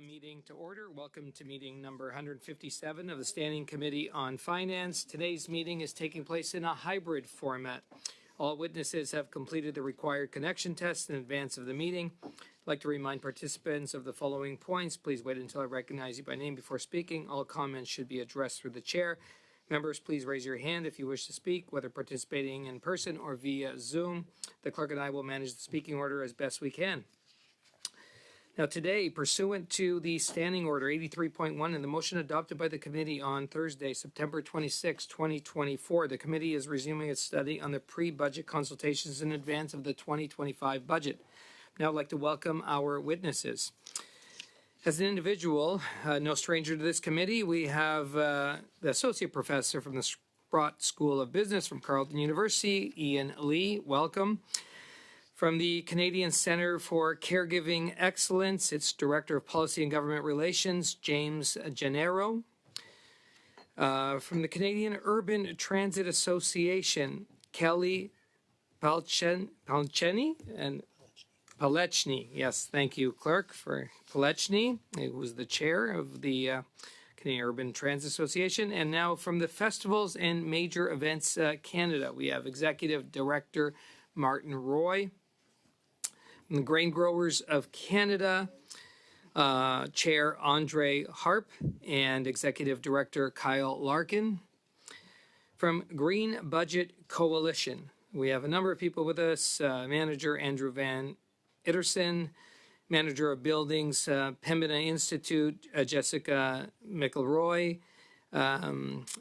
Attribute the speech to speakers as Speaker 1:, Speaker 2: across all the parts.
Speaker 1: meeting to order. Welcome to meeting number 157 of the Standing Committee on Finance. Today's meeting is taking place in a hybrid format. All witnesses have completed the required connection test in advance of the meeting. I'd like to remind participants of the following points. Please wait until I recognize you by name before speaking. All comments should be addressed through the chair. Members, please raise your hand if you wish to speak, whether participating in person or via Zoom. The clerk and I will manage the speaking order as best we can. Now today, pursuant to the Standing Order 83.1 and the motion adopted by the committee on Thursday, September 26, 2024, the committee is resuming its study on the pre-budget consultations in advance of the 2025 budget. Now I'd like to welcome our witnesses. As an individual, no stranger to this committee, we have the Associate Professor from the Sprott School of Business from Carleton University, Ian Lee. Welcome. From the Canadian Centre for Caregiving Excellence, its Director of Policy and Government Relations, James Gennaro. From the Canadian Urban Transit Association, Kelly Palcheny and Palechny. Yes, thank you, Clerk, for Palechny, who was the chair of the Canadian Urban Transit Association. And now from the Festivals and Major Events Canada, we have Executive Director Martin Roy. From the Grain Growers of Canada, Chair Andre Harp and Executive Director Kyle Larkin. From Green Budget Coalition, we have a number of people with us. Manager Andrew Van Itterson, Manager of Buildings, Pembina Institute, Jessica McElroy,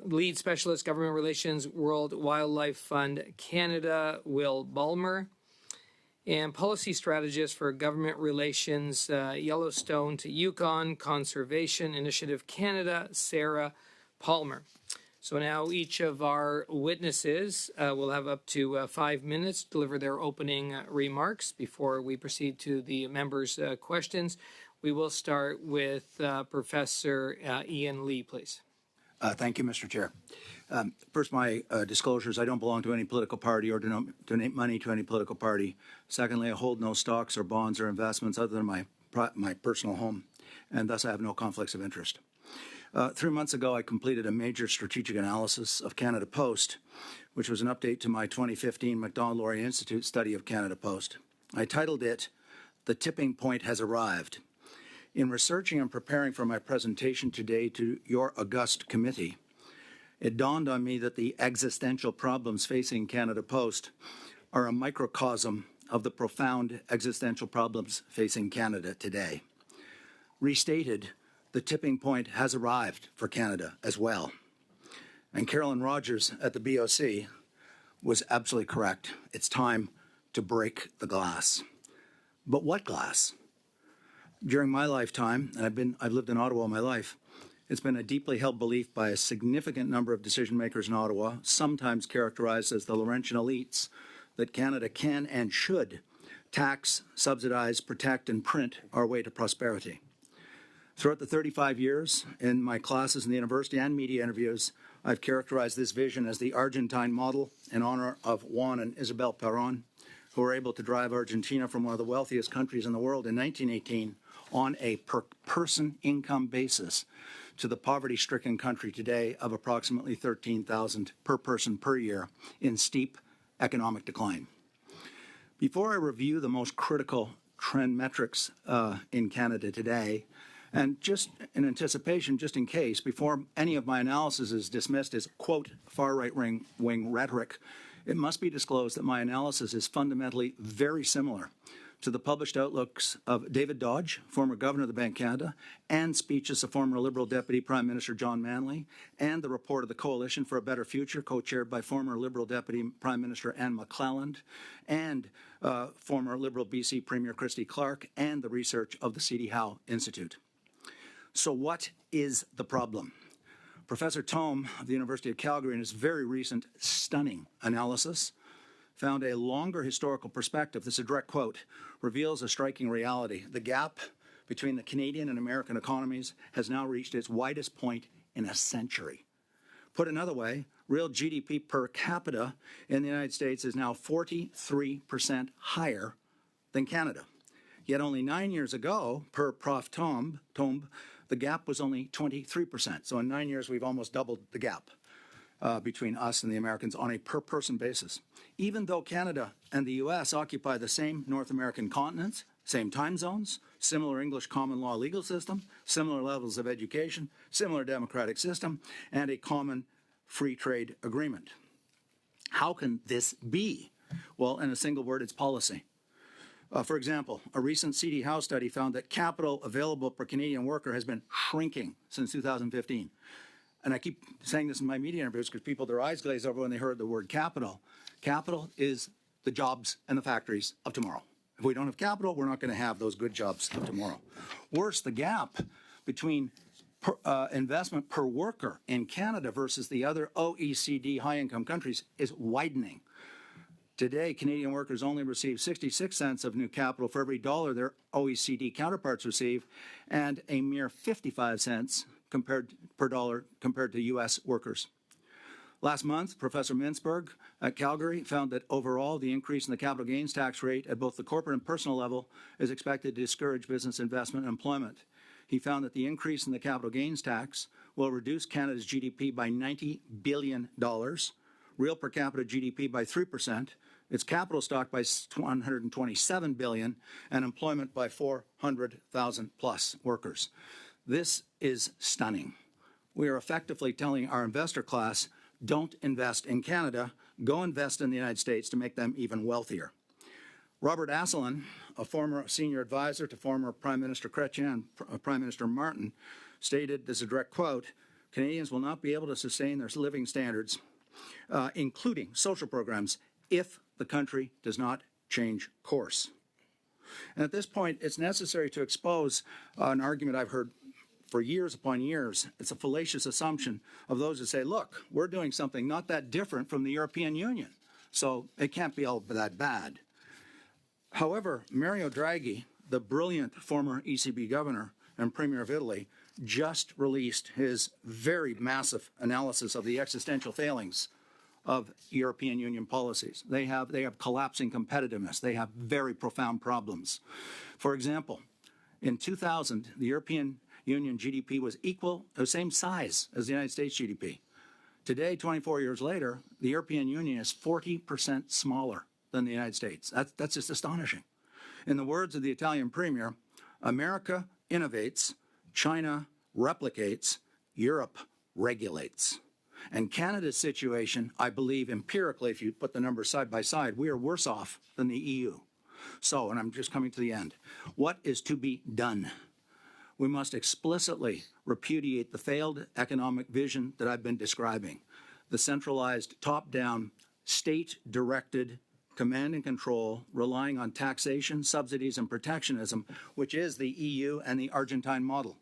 Speaker 1: Lead Specialist Government Relations, World Wildlife Fund Canada, Will Ballmer, and Policy Strategist for Government Relations, Yellowstone to Yukon Conservation Initiative Canada, Sarah Palmer. So now each of our witnesses will have up to 5 minutes to deliver their opening remarks before we proceed to the members' questions. We will start with Professor Ian Lee, please.
Speaker 2: Thank you, Mr. Chair. First, my disclosures: I don't belong to any political party or donate money to any political party. Secondly, I hold no stocks or bonds or investments other than my personal home, and thus I have no conflicts of interest. 3 months ago, I completed a major strategic analysis of Canada Post, which was an update to my 2015 Macdonald-Laurier Institute study of Canada Post. I titled it, "The Tipping Point Has Arrived." In researching and preparing for my presentation today to your august committee, it dawned on me that the existential problems facing Canada Post are a microcosm of the profound existential problems facing Canada today. Restated, the tipping point has arrived for Canada as well. And Carolyn Rogers at the BOC was absolutely correct. It's time to break the glass. But what glass? During my lifetime, and I've lived in Ottawa all my life, it's been a deeply held belief by a significant number of decision makers in Ottawa, sometimes characterized as the Laurentian elites, that Canada can and should tax, subsidize, protect, and print our way to prosperity. Throughout the 35 years in my classes in the university and media interviews, I've characterized this vision as the Argentine model in honor of Juan and Isabel Perón, who were able to drive Argentina from one of the wealthiest countries in the world in 1918 on a per-person income basis to the poverty-stricken country today of approximately $13,000 per person per year in steep economic decline. Before I review the most critical trend metrics in Canada today, and just in anticipation, just in case, before any of my analysis is dismissed as, quote, far-right-wing rhetoric, it must be disclosed that my analysis is fundamentally very similar to the published outlooks of David Dodge, former governor of the Bank of Canada, and speeches of former Liberal Deputy Prime Minister John Manley, and the report of the Coalition for a Better Future, co-chaired by former Liberal Deputy Prime Minister Anne McClelland, and former Liberal BC Premier Christy Clark, and the research of the C.D. Howe Institute. So what is the problem? Professor Thome of the University of Calgary, in his very recent stunning analysis, found a longer historical perspective. This is a direct quote, reveals a striking reality. The gap between the Canadian and American economies has now reached its widest point in a century. Put another way, real GDP per capita in the United States is now 43% higher than Canada. Yet only 9 years ago, per Prof. Tomb, the gap was only 23%. So in 9 years, we've almost doubled the gap between us and the Americans on a per-person basis. Even though Canada and the U.S. occupy the same North American continents, same time zones, similar English common law legal system, similar levels of education, similar democratic system, and a common free trade agreement. How can this be? Well, in a single word, it's policy. For example, a recent CD House study found that capital available per Canadian worker has been shrinking since 2015. And I keep saying this in my media interviews because people, their eyes glaze over when they heard the word capital. Capital is the jobs and the factories of tomorrow. If we don't have capital, we're not going to have those good jobs of tomorrow. Worse, the gap between investment per worker in Canada versus the other OECD high-income countries is widening. Today, Canadian workers only receive 66 cents of new capital for every dollar their OECD counterparts receive, and a mere 55 cents per dollar compared to U.S. workers. Last month, Professor Mintzberg at Calgary found that overall the increase in the capital gains tax rate at both the corporate and personal level is expected to discourage business investment and employment. He found that the increase in the capital gains tax will reduce Canada's GDP by $90 billion, real per capita GDP by 3%, its capital stock by $127 billion, and employment by 400,000 plus workers. This is stunning. We are effectively telling our investor class, don't invest in Canada, go invest in the United States to make them even wealthier. Robert Asselin, a former senior advisor to former Prime Minister Chrétien and Prime Minister Martin, stated, this is a direct quote, Canadians will not be able to sustain their living standards, including social programs, if the country does not change course. And at this point, it's necessary to expose an argument I've heard for years upon years. It's a fallacious assumption of those who say, look, we're doing something not that different from the European Union, so it can't be all that bad. However, Mario Draghi, the brilliant former ECB governor and premier of Italy, just released his very massive analysis of the existential failings of European Union policies. They have collapsing competitiveness. They have very profound problems. For example, in 2000, the European Union GDP was the same size as the United States GDP. Today, 24 years later, the European Union is 40% smaller than the United States. That's just astonishing. In the words of the Italian premier, America innovates, China replicates, Europe regulates. And Canada's situation, I believe empirically, if you put the numbers side by side, we are worse off than the EU. So, and I'm just coming to the end, what is to be done? We must explicitly repudiate the failed economic vision that I've been describing, the centralized, top-down, state-directed command and control, relying on taxation, subsidies, and protectionism, which is the EU and the Argentine model,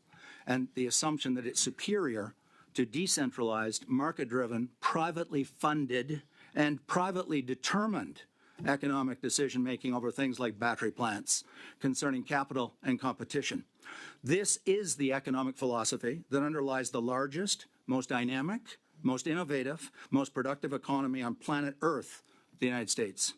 Speaker 2: and the assumption that it's superior to decentralized, market-driven, privately funded, and privately determined economic decision-making over things like battery plants concerning capital and competition. This is the economic philosophy that underlies the largest, most dynamic, most innovative, most productive economy on planet Earth, the United States.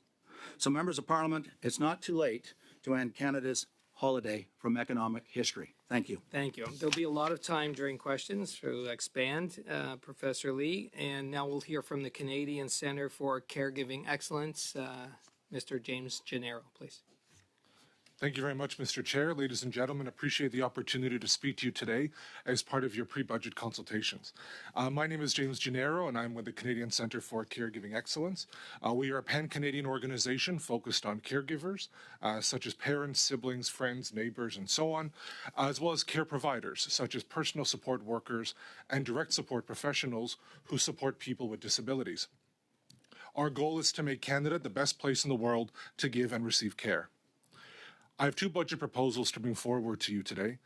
Speaker 2: So, members of Parliament, it's not too late to end Canada's holiday from economic history. Thank you.
Speaker 1: Thank you. There'll be a lot of time during questions to expand, Professor Lee. And now we'll hear from the Canadian Centre for Caregiving Excellence, Mr. James Gennaro, please.
Speaker 3: Thank you very much, Mr. Chair. Ladies and gentlemen, appreciate the opportunity to speak to you today as part of your pre-budget consultations. My name is James Gennaro, and I'm with the Canadian Centre for Caregiving Excellence. We are a pan-Canadian organization focused on caregivers, such as parents, siblings, friends, neighbors, and so on, as well as care providers, such as personal support workers and direct support professionals who support people with disabilities. Our goal is to make Canada the best place in the world to give and receive care. I have two budget proposals to bring forward to you today.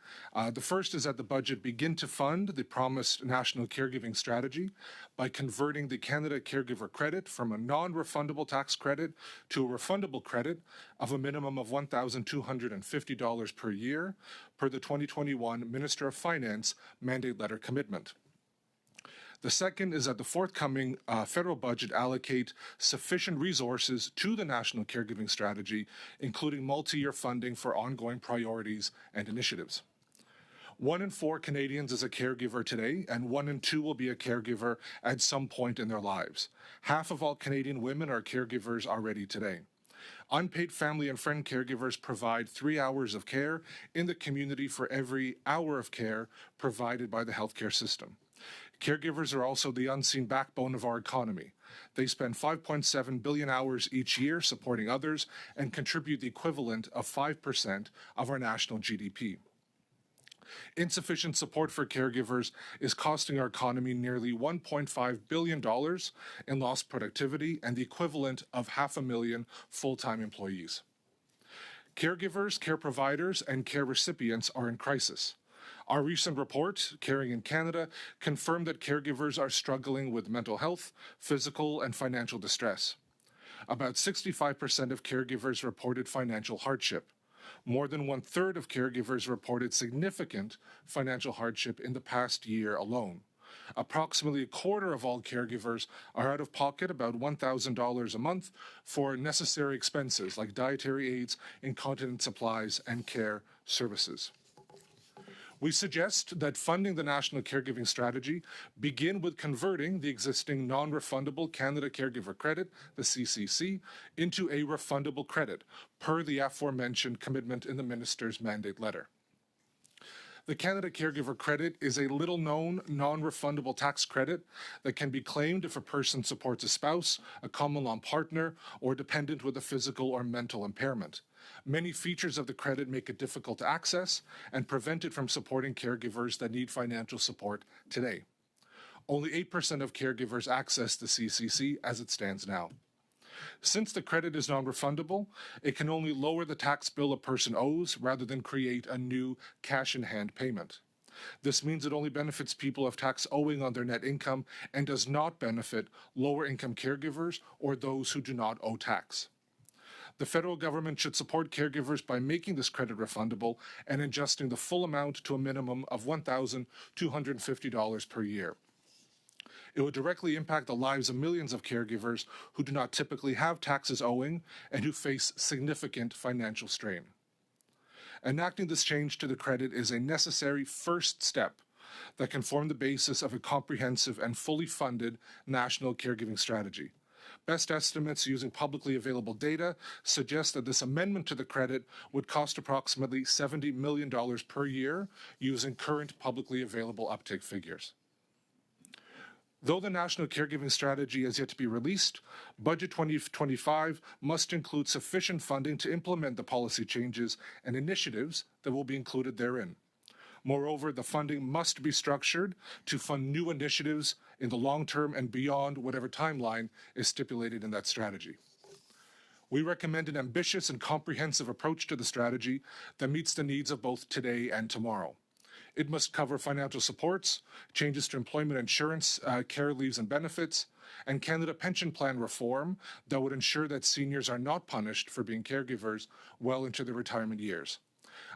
Speaker 3: The first is that the budget begin to fund the promised national caregiving strategy by converting the Canada Caregiver Credit from a non-refundable tax credit to a refundable credit of a minimum of $1,250 per year per the 2021 Minister of Finance mandate letter commitment. The second is that the forthcoming federal budget allocate sufficient resources to the National Caregiving Strategy, including multi-year funding for ongoing priorities and initiatives. 1 in 4 Canadians is a caregiver today, and 1 in 2 will be a caregiver at some point in their lives. Half of all Canadian women are caregivers already today. Unpaid family and friend caregivers provide 3 hours of care in the community for every hour of care provided by the healthcare system. Caregivers are also the unseen backbone of our economy. They spend 5.7 billion hours each year supporting others and contribute the equivalent of 5% of our national GDP. Insufficient support for caregivers is costing our economy nearly $1.5 billion in lost productivity and the equivalent of 500,000 full-time employees. Caregivers, care providers, and care recipients are in crisis. Our recent report, Caring in Canada, confirmed that caregivers are struggling with mental health, physical, and financial distress. About 65% of caregivers reported financial hardship. More than 1/3 of caregivers reported significant financial hardship in the past year alone. Approximately 1/4 of all caregivers are out of pocket about $1,000 a month for necessary expenses like dietary aids, incontinence supplies, and care services. We suggest that funding the National Caregiving Strategy begin with converting the existing non-refundable Canada Caregiver Credit, the CCC, into a refundable credit, per the aforementioned commitment in the Minister's mandate letter. The Canada Caregiver Credit is a little-known, non-refundable tax credit that can be claimed if a person supports a spouse, a common law partner, or dependent with a physical or mental impairment. Many features of the credit make it difficult to access and prevent it from supporting caregivers that need financial support today. Only 8% of caregivers access the CCC as it stands now. Since the credit is non-refundable, it can only lower the tax bill a person owes rather than create a new cash-in-hand payment. This means it only benefits people of tax owing on their net income and does not benefit lower-income caregivers or those who do not owe tax. The federal government should support caregivers by making this credit refundable and adjusting the full amount to a minimum of $1,250 per year. It would directly impact the lives of millions of caregivers who do not typically have taxes owing and who face significant financial strain. Enacting this change to the credit is a necessary first step that can form the basis of a comprehensive and fully funded national caregiving strategy. Best estimates using publicly available data suggest that this amendment to the credit would cost approximately $70 million per year using current publicly available uptake figures. Though the National Caregiving Strategy is yet to be released, Budget 2025 must include sufficient funding to implement the policy changes and initiatives that will be included therein. Moreover, the funding must be structured to fund new initiatives in the long term and beyond whatever timeline is stipulated in that strategy. We recommend an ambitious and comprehensive approach to the strategy that meets the needs of both today and tomorrow. It must cover financial supports, changes to employment insurance, care leaves and benefits, and Canada Pension Plan reform that would ensure that seniors are not punished for being caregivers well into their retirement years.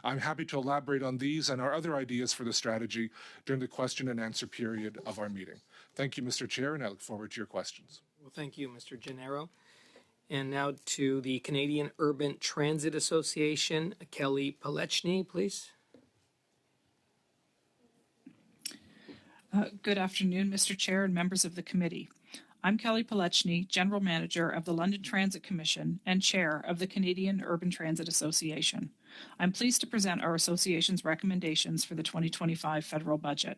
Speaker 3: I'm happy to elaborate on these and our other ideas for the strategy during the question and answer period of our meeting. Thank you, Mr. Chair, and I look forward to your questions.
Speaker 1: Well, thank you, Mr. Gennaro. And now to the Canadian Urban Transit Association, Kelly Palechny, please.
Speaker 4: Good afternoon, Mr. Chair and members of the committee. I'm Kelly Palechny, General Manager of the London Transit Commission and Chair of the Canadian Urban Transit Association. I'm pleased to present our association's recommendations for the 2025 federal budget.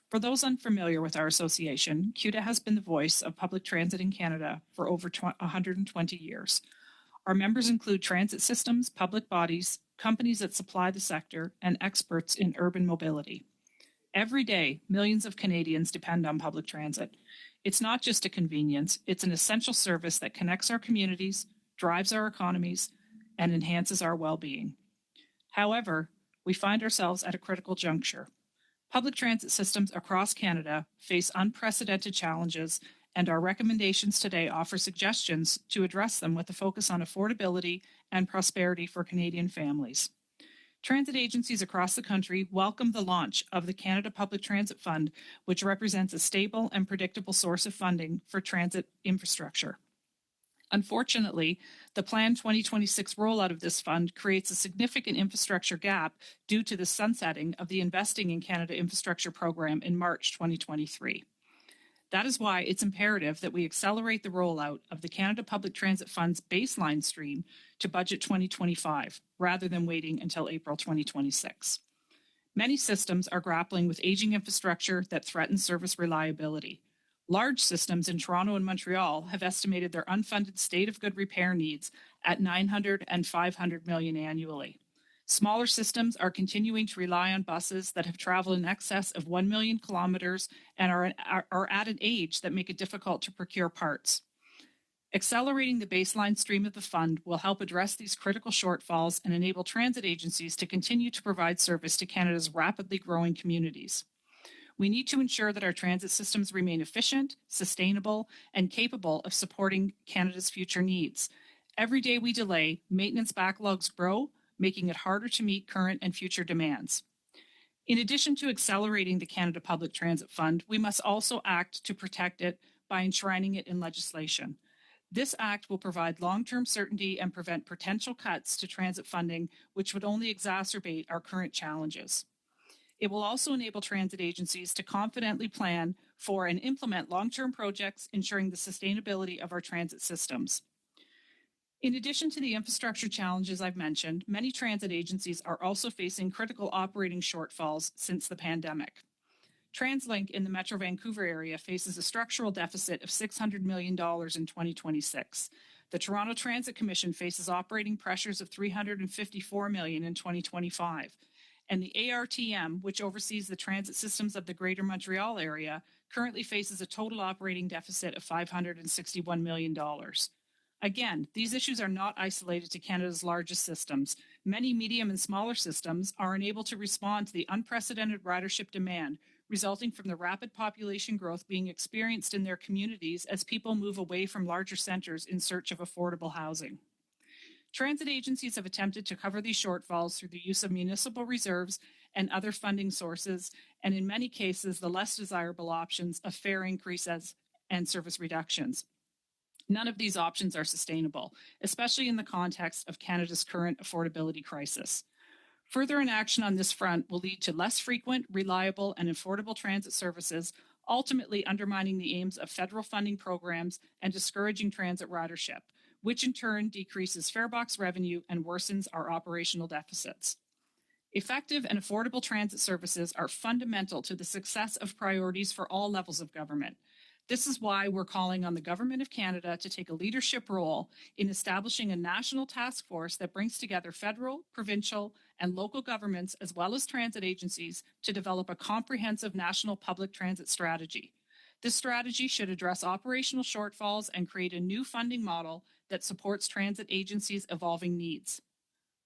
Speaker 4: For those unfamiliar with our association, CUTA has been the voice of public transit in Canada for over 120 years. Our members include transit systems, public bodies, companies that supply the sector, and experts in urban mobility. Every day, millions of Canadians depend on public transit. It's not just a convenience, it's an essential service that connects our communities, drives our economies, and enhances our well-being. However, we find ourselves at a critical juncture. Public transit systems across Canada face unprecedented challenges, and our recommendations today offer suggestions to address them with a focus on affordability and prosperity for Canadian families. Transit agencies across the country welcome the launch of the Canada Public Transit Fund, which represents a stable and predictable source of funding for transit infrastructure. Unfortunately, the planned 2026 rollout of this fund creates a significant infrastructure gap due to the sunsetting of the Investing in Canada Infrastructure Program in March 2023. That is why it's imperative that we accelerate the rollout of the Canada Public Transit Fund's baseline stream to budget 2025, rather than waiting until April 2026. Many systems are grappling with aging infrastructure that threatens service reliability. Large systems in Toronto and Montreal have estimated their unfunded state of good repair needs at $900 and $500 million annually. Smaller systems are continuing to rely on buses that have traveled in excess of 1 million kilometers and are at an age that make it difficult to procure parts. Accelerating the baseline stream of the fund will help address these critical shortfalls and enable transit agencies to continue to provide service to Canada's rapidly growing communities. We need to ensure that our transit systems remain efficient, sustainable, and capable of supporting Canada's future needs. Every day we delay, maintenance backlogs grow, making it harder to meet current and future demands. In addition to accelerating the Canada Public Transit Fund, we must also act to protect it by enshrining it in legislation. This act will provide long-term certainty and prevent potential cuts to transit funding, which would only exacerbate our current challenges. It will also enable transit agencies to confidently plan for and implement long-term projects, ensuring the sustainability of our transit systems. In addition to the infrastructure challenges I've mentioned, many transit agencies are also facing critical operating shortfalls since the pandemic. TransLink in the Metro Vancouver area faces a structural deficit of $600 million in 2026. The Toronto Transit Commission faces operating pressures of $354 million in 2025. And the ARTM, which oversees the transit systems of the Greater Montreal area, currently faces a total operating deficit of $561 million. Again, these issues are not isolated to Canada's largest systems. Many medium and smaller systems are unable to respond to the unprecedented ridership demand resulting from the rapid population growth being experienced in their communities as people move away from larger centers in search of affordable housing. Transit agencies have attempted to cover these shortfalls through the use of municipal reserves and other funding sources, and in many cases, the less desirable options of fare increases and service reductions. None of these options are sustainable, especially in the context of Canada's current affordability crisis. Further inaction on this front will lead to less frequent, reliable, and affordable transit services, ultimately undermining the aims of federal funding programs and discouraging transit ridership, which in turn decreases farebox revenue and worsens our operational deficits. Effective and affordable transit services are fundamental to the success of priorities for all levels of government. This is why we're calling on the Government of Canada to take a leadership role in establishing a national task force that brings together federal, provincial, and local governments, as well as transit agencies, to develop a comprehensive national public transit strategy. This strategy should address operational shortfalls and create a new funding model that supports transit agencies' evolving needs.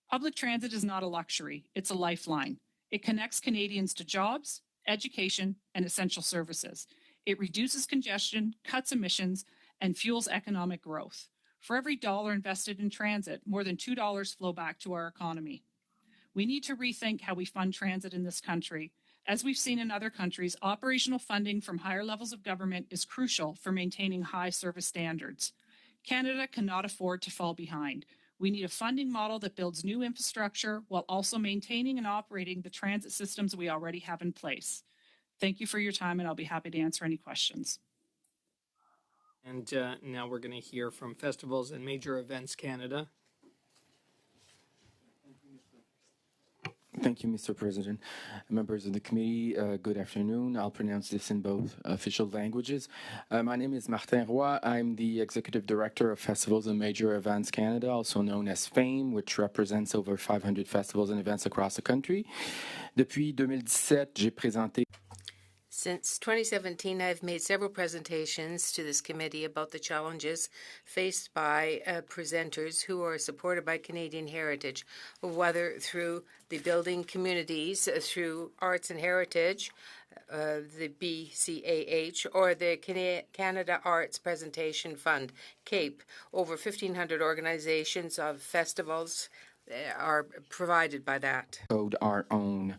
Speaker 4: Public transit is not a luxury, it's a lifeline. It connects Canadians to jobs, education, and essential services. It reduces congestion, cuts emissions, and fuels economic growth. For every dollar invested in transit, more than $2 flow back to our economy. We need to rethink how we fund transit in this country. As we've seen in other countries, operational funding from higher levels of government is crucial for maintaining high service standards. Canada cannot afford to fall behind. We need a funding model that builds new infrastructure while also maintaining and operating the transit systems we already have in place. Thank you for your time, and I'll be happy to answer any questions.
Speaker 1: And now we're going to hear from Festivals and Major Events Canada.
Speaker 5: Thank you, Mr. President. Members of the committee, good afternoon. I'll pronounce this in both official languages. My name is Martin Roy. I'm the Executive Director of Festivals and Major Events Canada, also known as FAME, which represents over 500 festivals and events across the country. Depuis 2017, j'ai présenté
Speaker 6: Since 2017, I've made several presentations to this committee about the challenges faced by presenters who are supported by Canadian heritage, whether through the building communities, through arts and heritage, the BCAH, or the Canada Arts Presentation Fund, CAPE. Over 1,500 organizations of festivals are provided by that.
Speaker 5: Code our own.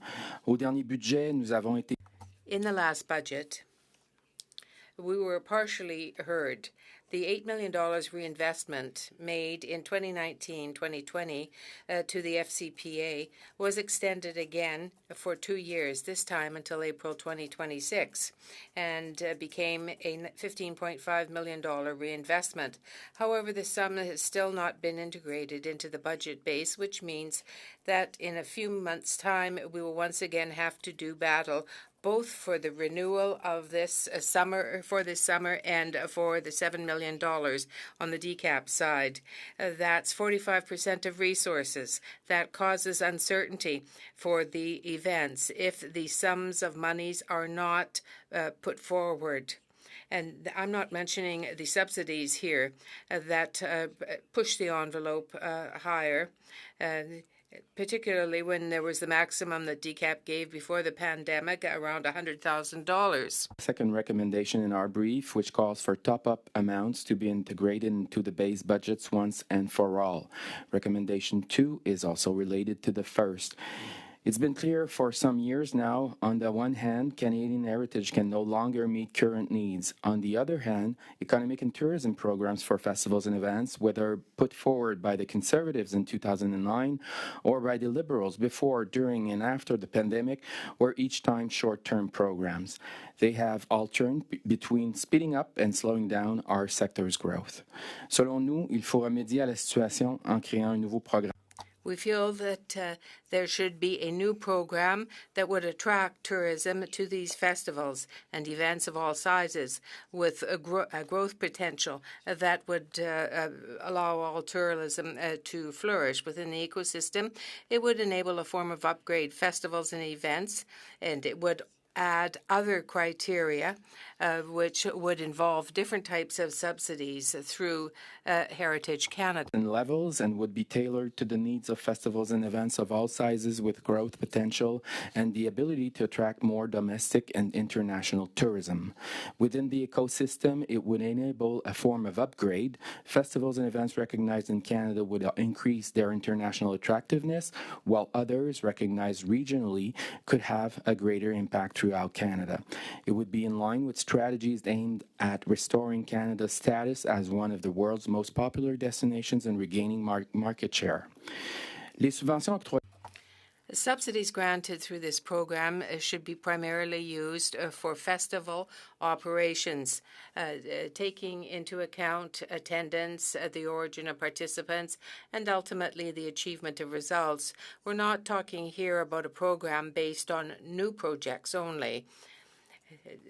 Speaker 5: Au dernier budget, nous avons été
Speaker 6: In the last budget, we were partially heard. The $8 million reinvestment made in 2019-2020 to the FCPA was extended again for 2 years, this time until April 2026, and became a $15.5 million reinvestment. However, the sum has still not been integrated into the budget base, which means that in a few months' time, we will once again have to do battle both for the renewal of this summer and for the $7 million on the DCAP side. That's 45% of resources. That causes uncertainty for the events if the sums of monies are not put forward. And I'm not mentioning the subsidies here that push the envelope higher. Particularly when there was the maximum that DCAP gave before the pandemic, around $100,000.
Speaker 5: second recommendation in our brief, which calls for top-up amounts to be integrated into the base budgets once and for all. Recommendation 2 is also related to the first. It's been clear for some years now, on the one hand, Canadian Heritage can no longer meet current needs. On the other hand, economic and tourism programs for festivals and events, whether put forward by the Conservatives in 2009 or by the Liberals before, during, and after the pandemic, were each time short-term programs. They have alterned between speeding up and slowing down our sector's growth. Selon nous, il faut remédier à la situation en créant un nouveau programme.
Speaker 6: We feel that there should be a new program that would attract tourism to these festivals and events of all sizes with a growth potential that would allow all tourism to flourish within the ecosystem. It would enable a form of upgrade festivals and events, and it would add other criteria which would involve different types of subsidies through Heritage Canada.
Speaker 5: And levels and would be tailored to the needs of festivals and events of all sizes with growth potential and the ability to attract more domestic and international tourism. Within the ecosystem, it would enable a form of upgrade. Festivals and events recognized in Canada would increase their international attractiveness, while others recognized regionally could have a greater impact throughout Canada. It would be in line with strategies aimed at restoring Canada's status as one of the world's most popular destinations and regaining market share. Les subventions octroyées
Speaker 6: Subsidies granted through this program should be primarily used for festival operations, taking into account attendance, the origin of participants, and ultimately the achievement of results. We're not talking here about a program based on new projects only.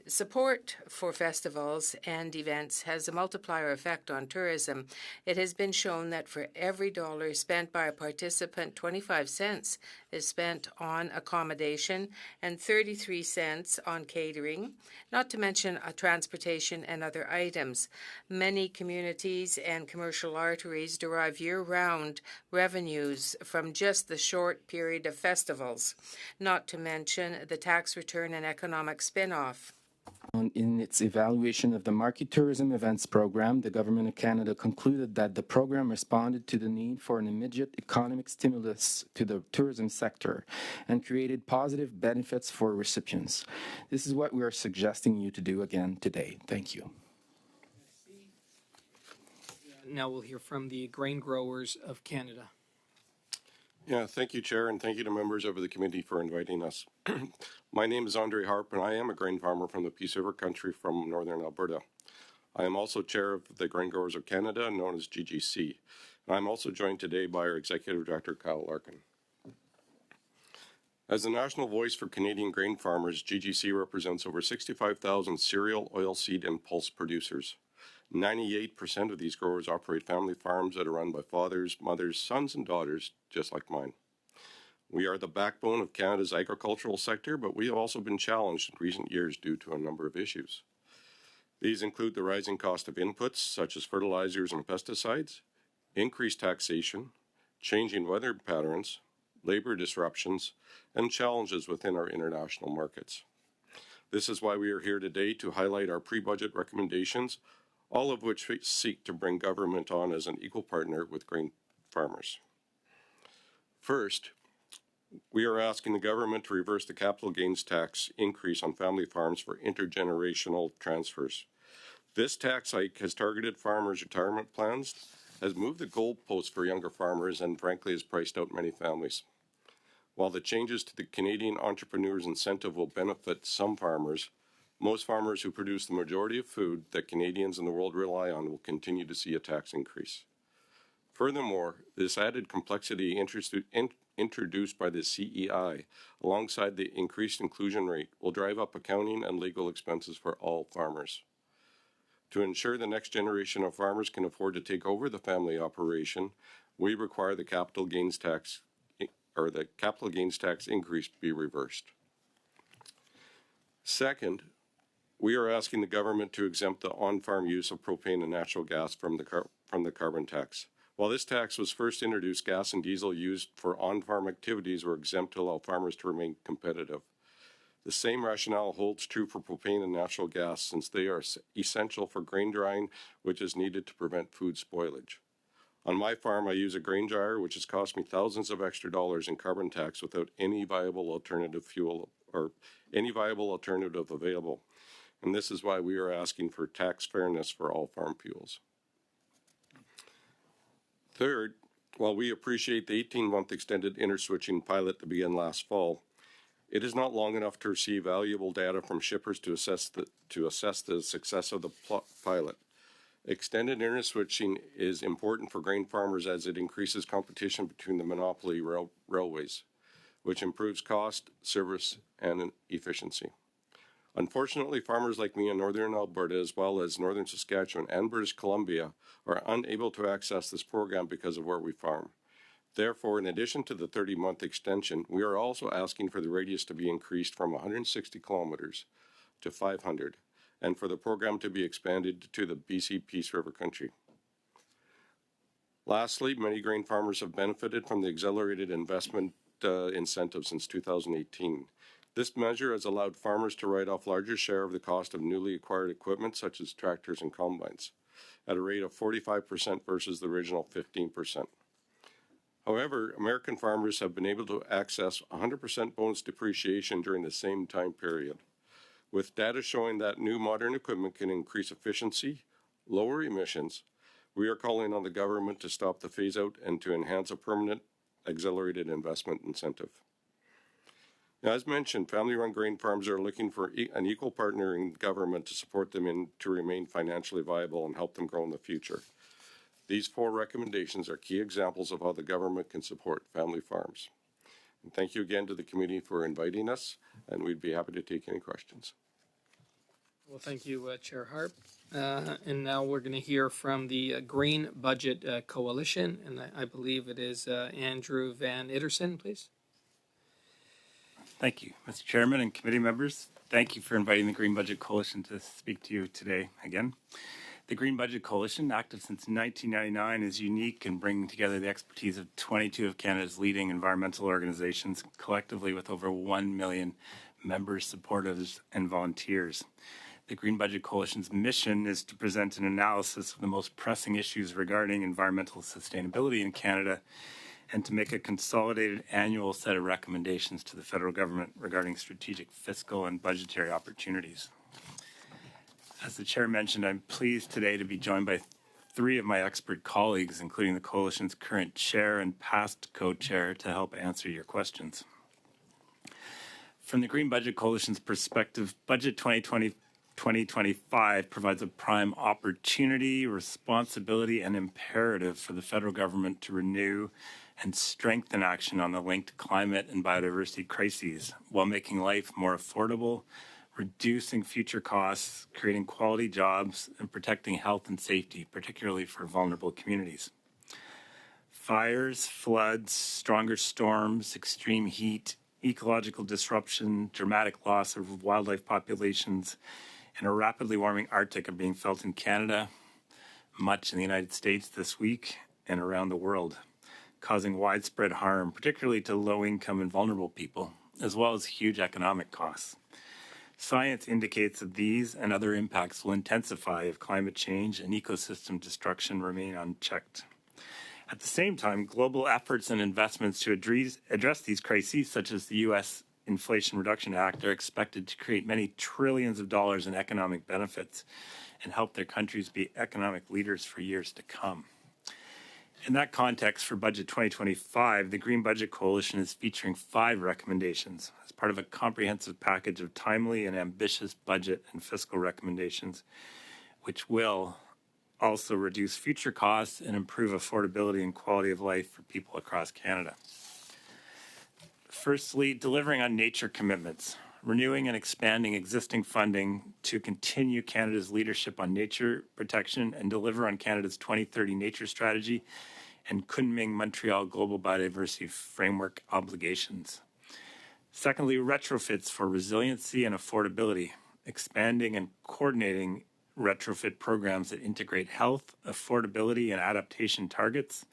Speaker 6: Support for festivals and events has a multiplier effect on tourism. It has been shown that for every dollar spent by a participant, 25 cents is spent on accommodation and 33 cents on catering, not to mention transportation and other items. Many communities and commercial arteries derive year-round revenues from just the short period of festivals, not to mention the tax return and economic spin-off.
Speaker 5: In its evaluation of the Marquee Tourism Events Program, the Government of Canada concluded that the program responded to the need for an immediate economic stimulus to the tourism sector and created positive benefits for recipients. This is what we are suggesting you to do again today. Thank you.
Speaker 1: Now we'll hear from the Grain Growers of Canada.
Speaker 7: Yeah, thank you, Chair, and thank you to members of the committee for inviting us. My name is Andre Harp, and I am a grain farmer from the Peace River country from northern Alberta. I am also chair of the Grain Growers of Canada, known as GGC. And I'm also joined today by our Executive Director, Kyle Larkin. As the national voice for Canadian grain farmers, GGC represents over 65,000 cereal, oilseed, and pulse producers. 98% of these growers operate family farms that are run by fathers, mothers, sons, and daughters, just like mine. We are the backbone of Canada's agricultural sector, but we have also been challenged in recent years due to a number of issues. These include the rising cost of inputs, such as fertilizers and pesticides, increased taxation, changing weather patterns, labor disruptions, and challenges within our international markets. This is why we are here today to highlight our pre-budget recommendations, all of which seek to bring government on as an equal partner with grain farmers. First, we are asking the government to reverse the capital gains tax increase on family farms for intergenerational transfers. This tax hike has targeted farmers' retirement plans, has moved the goalposts for younger farmers, and frankly has priced out many families. While the changes to the Canadian Entrepreneurs Incentive will benefit some farmers, most farmers who produce the majority of food that Canadians and the world rely on will continue to see a tax increase. Furthermore, this added complexity introduced by the CEI, alongside the increased inclusion rate, will drive up accounting and legal expenses for all farmers. To ensure the next generation of farmers can afford to take over the family operation, we require the capital gains tax increase be reversed. Second, we are asking the government to exempt the on-farm use of propane and natural gas from the carbon tax. While this tax was first introduced, gas and diesel used for on-farm activities were exempt to allow farmers to remain competitive. The same rationale holds true for propane and natural gas, since they are essential for grain drying, which is needed to prevent food spoilage. On my farm, I use a grain dryer, which has cost me thousands of extra dollars in carbon tax without any viable alternative fuel or any viable alternative available. And this is why we are asking for tax fairness for all farm fuels. Third, while we appreciate the 18-month extended interswitching pilot that began last fall, it is not long enough to receive valuable data from shippers to assess the success of the pilot. Extended interswitching is important for grain farmers as it increases competition between the monopoly railways, which improves cost, service, and efficiency. Unfortunately, farmers like me in northern Alberta, as well as northern Saskatchewan and British Columbia, are unable to access this program because of where we farm. Therefore, in addition to the 30-month extension, we are also asking for the radius to be increased from 160 kilometers to 500, and for the program to be expanded to the BC Peace River country. Lastly, many grain farmers have benefited from the accelerated investment incentive since 2018. This measure has allowed farmers to write off larger share of the cost of newly acquired equipment, such as tractors and combines, at a rate of 45% versus the original 15%. However, American farmers have been able to access 100% bonus depreciation during the same time period. With data showing that new modern equipment can increase efficiency, lower emissions, we are calling on the government to stop the phase-out and to enhance a permanent accelerated investment incentive. Now, as mentioned, family-run grain farms are looking for an equal partner in government to support them to remain financially viable and help them grow in the future. These 4 recommendations are key examples of how the government can support family farms. And thank you again to the committee for inviting us, and we'd be happy to take any questions.
Speaker 1: Well, thank you, Chair Harp. And now we're going to hear from the Green Budget Coalition, and I believe it is Andrew Van Itterson, please.
Speaker 8: Thank you, Mr. Chairman and committee members. Thank you for inviting the Green Budget Coalition to speak to you today again. The Green Budget Coalition, active since 1999, is unique in bringing together the expertise of 22 of Canada's leading environmental organizations, collectively with over 1 million members, supporters, and volunteers. The Green Budget Coalition's mission is to present an analysis of the most pressing issues regarding environmental sustainability in Canada and to make a consolidated annual set of recommendations to the federal government regarding strategic fiscal and budgetary opportunities. As the chair mentioned, I'm pleased today to be joined by 3 of my expert colleagues, including the coalition's current chair and past co-chair, to help answer your questions. From the Green Budget Coalition's perspective, Budget 2020-2025 provides a prime opportunity, responsibility, and imperative for the federal government to renew and strengthen action on the linked climate and biodiversity crises while making life more affordable, reducing future costs, creating quality jobs, and protecting health and safety, particularly for vulnerable communities. Fires, floods, stronger storms, extreme heat, ecological disruption, dramatic loss of wildlife populations, and a rapidly warming Arctic are being felt in Canada, much in the United States this week, and around the world, causing widespread harm, particularly to low-income and vulnerable people, as well as huge economic costs. Science indicates that these and other impacts will intensify if climate change and ecosystem destruction remain unchecked. At the same time, global efforts and investments to address these crises, such as the U.S. Inflation Reduction Act, are expected to create many trillions of dollars in economic benefits and help their countries be economic leaders for years to come. In that context, for Budget 2025, the Green Budget Coalition is featuring 5 recommendations as part of a comprehensive package of timely and ambitious budget and fiscal recommendations, which will also reduce future costs and improve affordability and quality of life for people across Canada. Firstly, delivering on nature commitments, renewing and expanding existing funding to continue Canada's leadership on nature protection and deliver on Canada's 2030 nature strategy and Kunming-Montreal Global Biodiversity Framework obligations. Secondly, retrofits for resiliency and affordability, expanding and coordinating retrofit programs that integrate health, affordability, and adaptation targets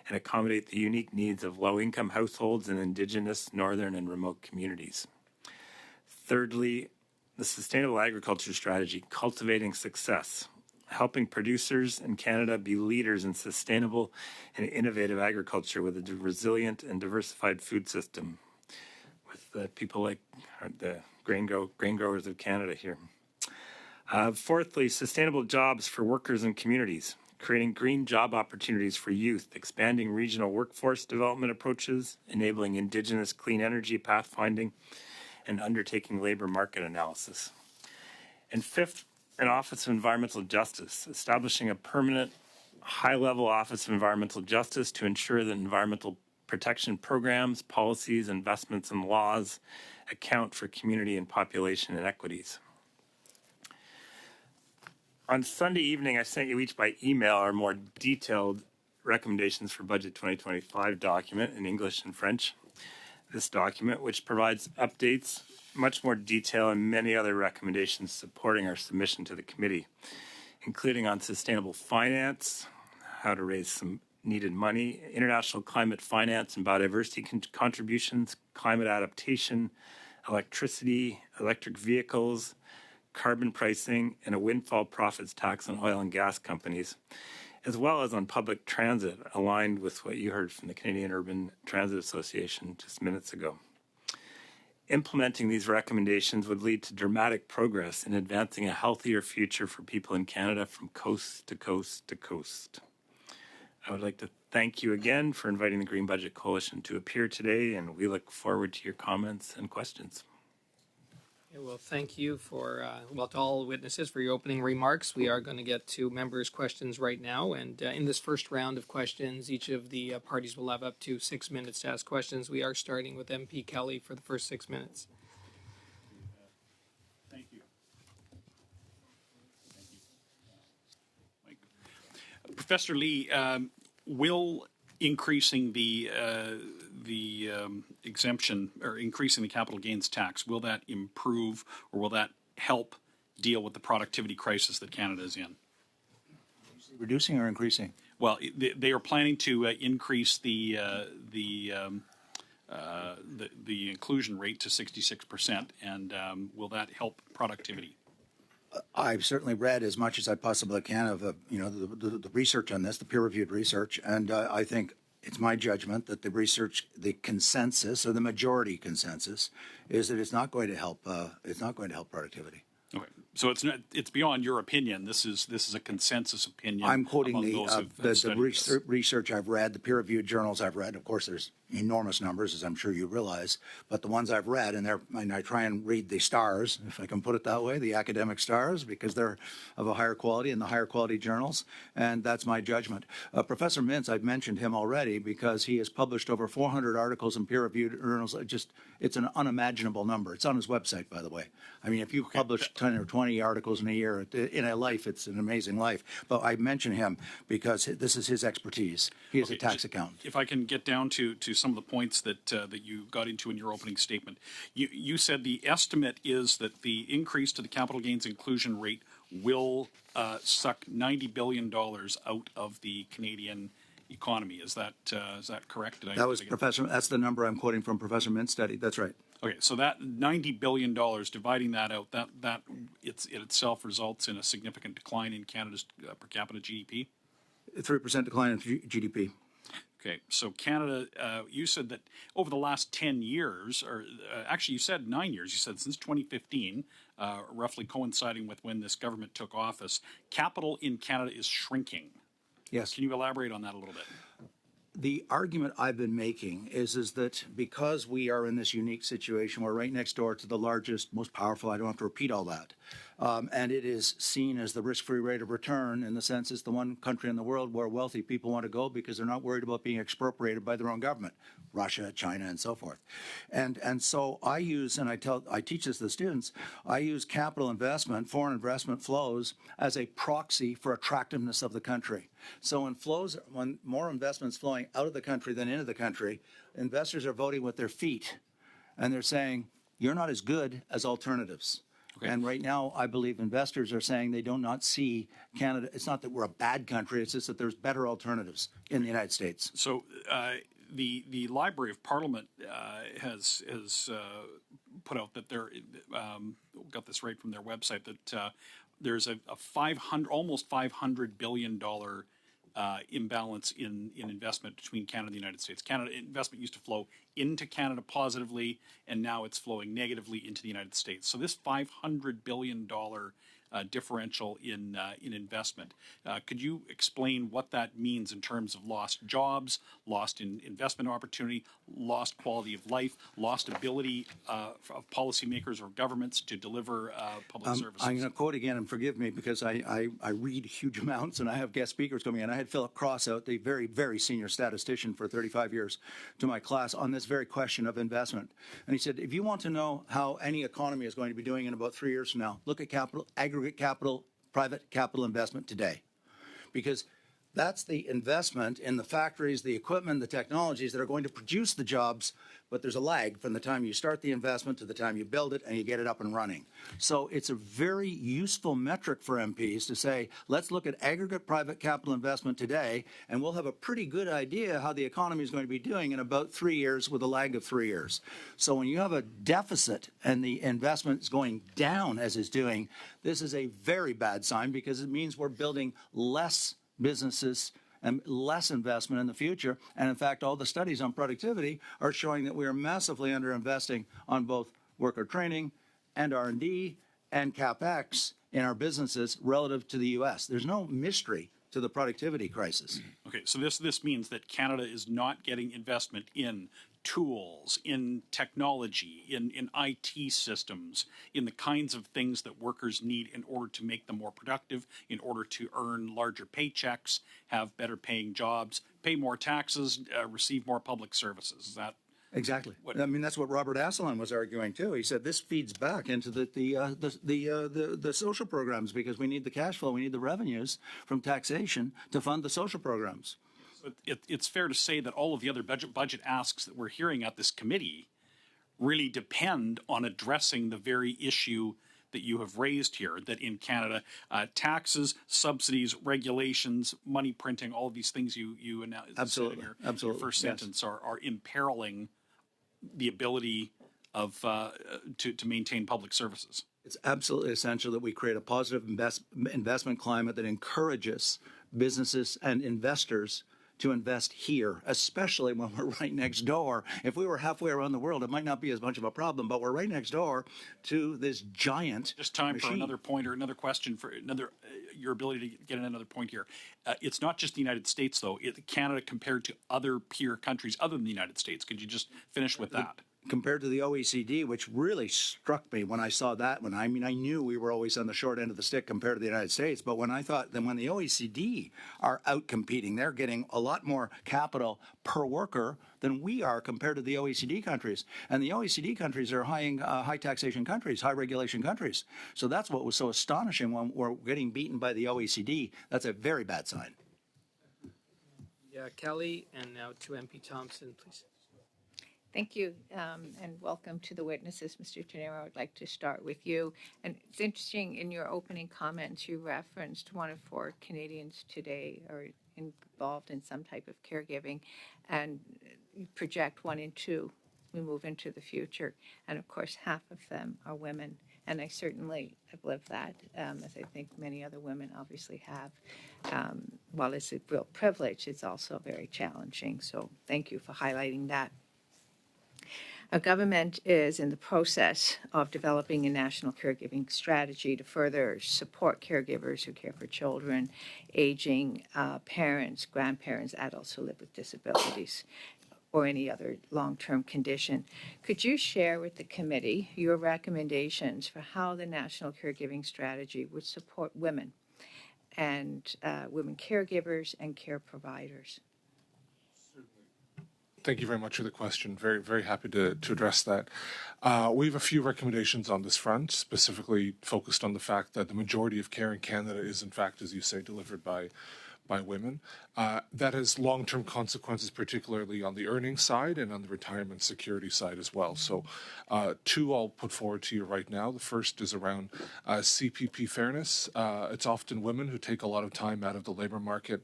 Speaker 8: and accommodate the unique needs of low-income households and Indigenous, northern, and remote communities. Thirdly, the Sustainable Agriculture Strategy, cultivating success, helping producers in Canada be leaders in sustainable and innovative agriculture with a resilient and diversified food system, with people like the grain growers of Canada here. Fourthly, sustainable jobs for workers and communities, creating green job opportunities for youth, expanding regional workforce development approaches, enabling Indigenous clean energy pathfinding, and undertaking labor market analysis. And fifth, an Office of Environmental Justice, establishing a permanent high-level Office of Environmental Justice to ensure that environmental protection programs, policies, investments, and laws account for community and population inequities. On Sunday evening, I sent you each by email our more detailed recommendations for Budget 2025 document in English and French. This document, which provides updates, much more detail, and many other recommendations supporting our submission to the committee, including on sustainable finance, how to raise some needed money, international climate finance and biodiversity contributions, climate adaptation, electricity, electric vehicles, carbon pricing, and a windfall profits tax on oil and gas companies, as well as on public transit, aligned with what you heard from the Canadian Urban Transit Association just minutes ago. Implementing these recommendations would lead to dramatic progress in advancing a healthier future for people in Canada from coast to coast to coast. I would like to thank you again for inviting the Green Budget Coalition to appear today, and we look forward to your comments and questions.
Speaker 1: Well, thank you for, to all witnesses for your opening remarks. We are going to get to members' questions right now. And in this first round of questions, each of the parties will have up to 6 minutes to ask questions. We are starting with MP Kelly for the first 6 minutes.
Speaker 9: Thank you. Professor Lee, will increasing the exemption or increasing the capital gains tax, will that improve or will that help deal with the productivity crisis that Canada is in?
Speaker 2: Reducing or increasing?
Speaker 9: Well, they are planning to increase the inclusion rate to 66%, and will that help productivity?
Speaker 2: I've certainly read as much as I possibly can of the research on this, the peer-reviewed research, and I think it's my judgment that the research, the consensus or the majority consensus, is that it's not going to help. It's not going to help productivity.
Speaker 9: Okay, so it's beyond your opinion. This is a consensus opinion.
Speaker 2: I'm quoting
Speaker 9: the
Speaker 2: research I've read, the peer-reviewed journals I've read. Of course, there's enormous numbers, as I'm sure you realize, but the ones I've read, and I try and read the stars, if I can put it that way, the academic stars, because they're of a higher quality in the higher quality journals, and that's my judgment. Professor Mintz, I've mentioned him already because he has published over 400 articles in peer-reviewed journals. It's an unimaginable number. It's on his website, by the way. I mean, if you publish 10 or 20 articles in a year, in a life, it's an amazing life. But I mention him because this is his expertise. He is a tax accountant.
Speaker 9: If I can get down to some of the points that you got into in your opening statement, you said the estimate is that the increase to the capital gains inclusion rate will suck $90 billion out of the Canadian economy. Is that correct?
Speaker 2: That's the number I'm quoting from Professor Mintz's study. That's right.
Speaker 9: Okay, so that $90 billion, dividing that out, that it itself results in a significant decline in Canada's per capita GDP?
Speaker 2: 3% decline in GDP.
Speaker 9: Okay, so Canada, you said that over the last 10 years, or actually you said 9 years, you said since 2015, roughly coinciding with when this government took office, capital in Canada is shrinking.
Speaker 2: Yes.
Speaker 9: Can you elaborate on that a little bit?
Speaker 2: The argument I've been making is that because we are in this unique situation, we're right next door to the largest, most powerful, I don't have to repeat all that, and it is seen as the risk-free rate of return in the sense it's the one country in the world where wealthy people want to go because they're not worried about being expropriated by their own government, Russia, China, and so forth. And so I use, and I teach this to the students, I use capital investment, foreign investment flows as a proxy for attractiveness of the country. So when more investments flowing out of the country than into the country, investors are voting with their feet, and they're saying, you're not as good as alternatives. Okay. And right now, I believe investors are saying they do not see Canada. It's not that we're a bad country. It's just that there's better alternatives in the United States.
Speaker 9: So the Library of Parliament has put out that they're got this right from their website that there's a almost $500 billion imbalance in investment between Canada and the United States. Canada investment used to flow into Canada positively, and now it's flowing negatively into the United States. So this $500 billion differential in investment. Could you explain what that means in terms of lost jobs, lost in investment opportunity, lost quality of life, lost ability of policymakers or governments to deliver public services?
Speaker 2: I'm going to quote again, and forgive me because I read huge amounts and I have guest speakers coming in. I had Philip Cross out, the very, very senior statistician for 35 years, to my class on this very question of investment. And he said, if you want to know how any economy is going to be doing in about 3 years from now, look at aggregate capital, private capital investment today. Because that's the investment in the factories, the equipment, the technologies that are going to produce the jobs, but there's a lag from the time you start the investment to the time you build it and you get it up and running. So it's a very useful metric for MPs to say, let's look at aggregate private capital investment today, and we'll have a pretty good idea how the economy is going to be doing in about 3 years with a lag of 3 years. So when you have a deficit and the investment is going down as it's doing, this is a very bad sign because it means we're building less businesses and less investment in the future. And in fact, all the studies on productivity are showing that we are massively underinvesting on both worker training and R&D and CapEx in our businesses relative to the U.S. There's no mystery to the productivity crisis.
Speaker 9: Okay, so this means that Canada is not getting investment in tools, in technology, in IT systems, in the kinds of things that workers need in order to make them more productive, in order to earn larger paychecks, have better paying jobs, pay more taxes, receive more public services. Is that
Speaker 2: exactly? I mean, that's what Robert Asselin was arguing too. He said this feeds back into the social programs because we need the cash flow, we need the revenues from taxation to fund the social programs.
Speaker 9: It's fair to say that all of the other budget asks that we're hearing at this committee really depend on addressing the very issue that you have raised here, that in Canada, taxes, subsidies, regulations, money printing, all of these things you announced in your first sentence are imperiling the ability of to maintain public services.
Speaker 2: It's absolutely essential that we create a positive investment climate that encourages businesses and investors to invest here, especially when we're right next door. If we were halfway around the world, it might not be as much of a problem, but we're right next door to this giant
Speaker 9: Just time
Speaker 2: machine.
Speaker 9: For another point or another question for another your ability to get in another point here. It's not just the United States, though. Canada compared to other peer countries other than the United States. Could you just finish with that?
Speaker 2: Compared to the OECD, which really struck me when I saw that one. I mean, I knew we were always on the short end of the stick compared to the United States, but when I thought that when the OECD are out competing, they're getting a lot more capital per worker than we are compared to the OECD countries. And the OECD countries are high taxation countries, high regulation countries. So that's what was so astonishing when we're getting beaten by the OECD. That's a very bad sign.
Speaker 1: Yeah, Kelly, and now to MP Thompson, please.
Speaker 10: Thank you, and welcome to the witnesses. Mr. Gennaro, I would like to start with you. And it's interesting, in your opening comments, you referenced 1 in 4 Canadians today are involved in some type of caregiving, and you project 1 in 2 we move into the future. And of course, half of them are women. And I certainly have lived that, as I think many other women obviously have. While it's a real privilege, it's also very challenging. So thank you for highlighting that. Our government is in the process of developing a national caregiving strategy to further support caregivers who care for children, aging parents, grandparents, adults who live with disabilities or any other long-term condition. Could you share with the committee your recommendations for how the national caregiving strategy would support women and women caregivers and care providers?
Speaker 3: Thank you very much for the question. Very, very happy to address that. We have a few recommendations on this front, specifically focused on the fact that the majority of care in Canada is, in fact, as you say, delivered by women. That has long-term consequences, particularly on the earnings side and on the retirement security side as well. So two I'll put forward to you right now. The first is around CPP fairness. It's often women who take a lot of time out of the labor market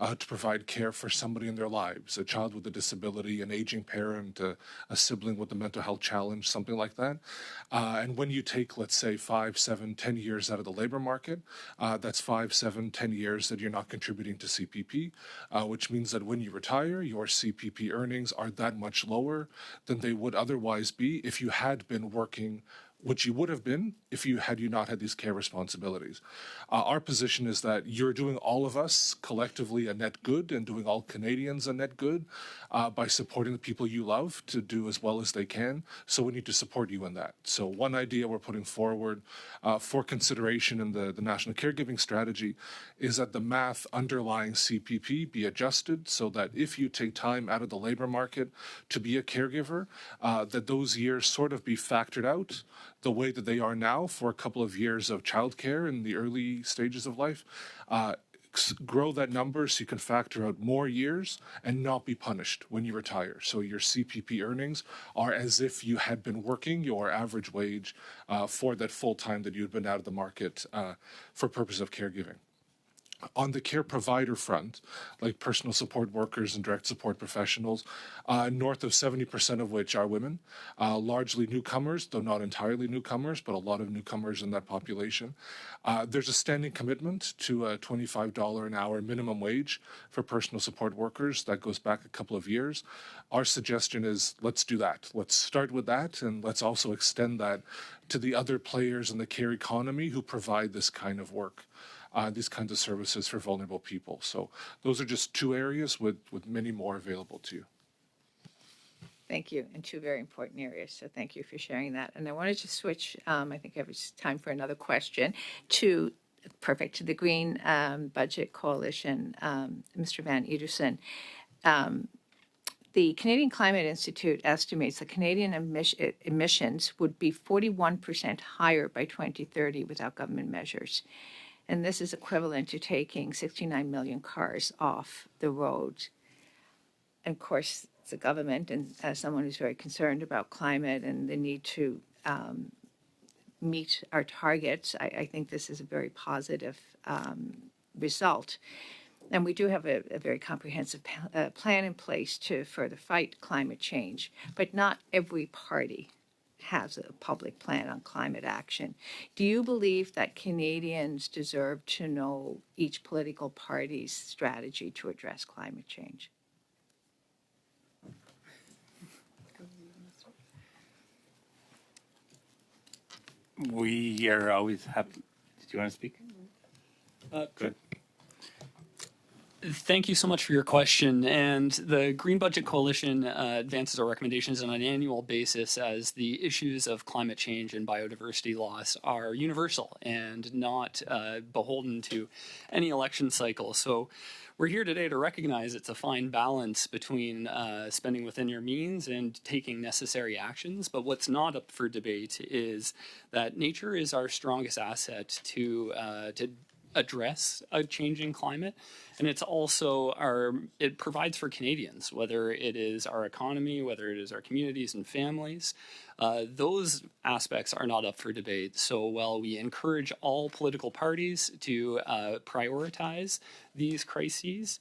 Speaker 3: to provide care for somebody in their lives, a child with a disability, an aging parent, a sibling with a mental health challenge, something like that. And when you take, let's say, 5, 7, 10 years out of the labor market, that's 5, 7, 10 years that you're not contributing to CPP, which means that when you retire, your CPP earnings are that much lower than they would otherwise be if you had been working, which you would have been if you not had these care responsibilities. Our position is that you're doing all of us collectively a net good and doing all Canadians a net good by supporting the people you love to do as well as they can. So we need to support you in that. So one idea we're putting forward for consideration in the National Caregiving Strategy is that the math underlying CPP be adjusted so that if you take time out of the labor market to be a caregiver, that those years sort of be factored out the way that they are now for a couple of years of childcare in the early stages of life. Grow that number so you can factor out more years and not be punished when you retire. So your CPP earnings are as if you had been working your average wage for that full time that you'd been out of the market for purpose of caregiving. On the care provider front, like personal support workers and direct support professionals, north of 70% of which are women, largely newcomers, though not entirely newcomers, but a lot of newcomers in that population. There's a standing commitment to a $25 an hour minimum wage for personal support workers. That goes back a couple of years. Our suggestion is let's do that. Let's start with that, and let's also extend that to the other players in the care economy who provide this kind of work. These kinds of services for vulnerable people. So those are just two areas with many more available to you.
Speaker 10: Thank you, and two very important areas, so thank you for sharing that. And I wanted to switch, I think it's time for another question, to the Green Budget Coalition, Mr. Van Ederson. The Canadian Climate Institute estimates that Canadian emissions would be 41% higher by 2030 without government measures. And this is equivalent to taking 69 million cars off the road. And of course, the government, and as someone who's very concerned about climate and the need to meet our targets, I think this is a very positive result. And we do have a very comprehensive plan in place to further fight climate change, but not every party has a public plan on climate action. Do you believe that Canadians deserve to know each political party's strategy to address climate change?
Speaker 8: We are always happy. Did you want to speak? Good.
Speaker 11: Thank you so much for your question. And the Green Budget Coalition advances our recommendations on an annual basis as the issues of climate change and biodiversity loss are universal and not beholden to any election cycle. So we're here today to recognize it's a fine balance between spending within your means and taking necessary actions. But what's not up for debate is that nature is our strongest asset to address a changing climate, and it provides for Canadians, whether it is our economy, whether it is our communities and families. Those aspects are not up for debate. So while we encourage all political parties to prioritize these crises,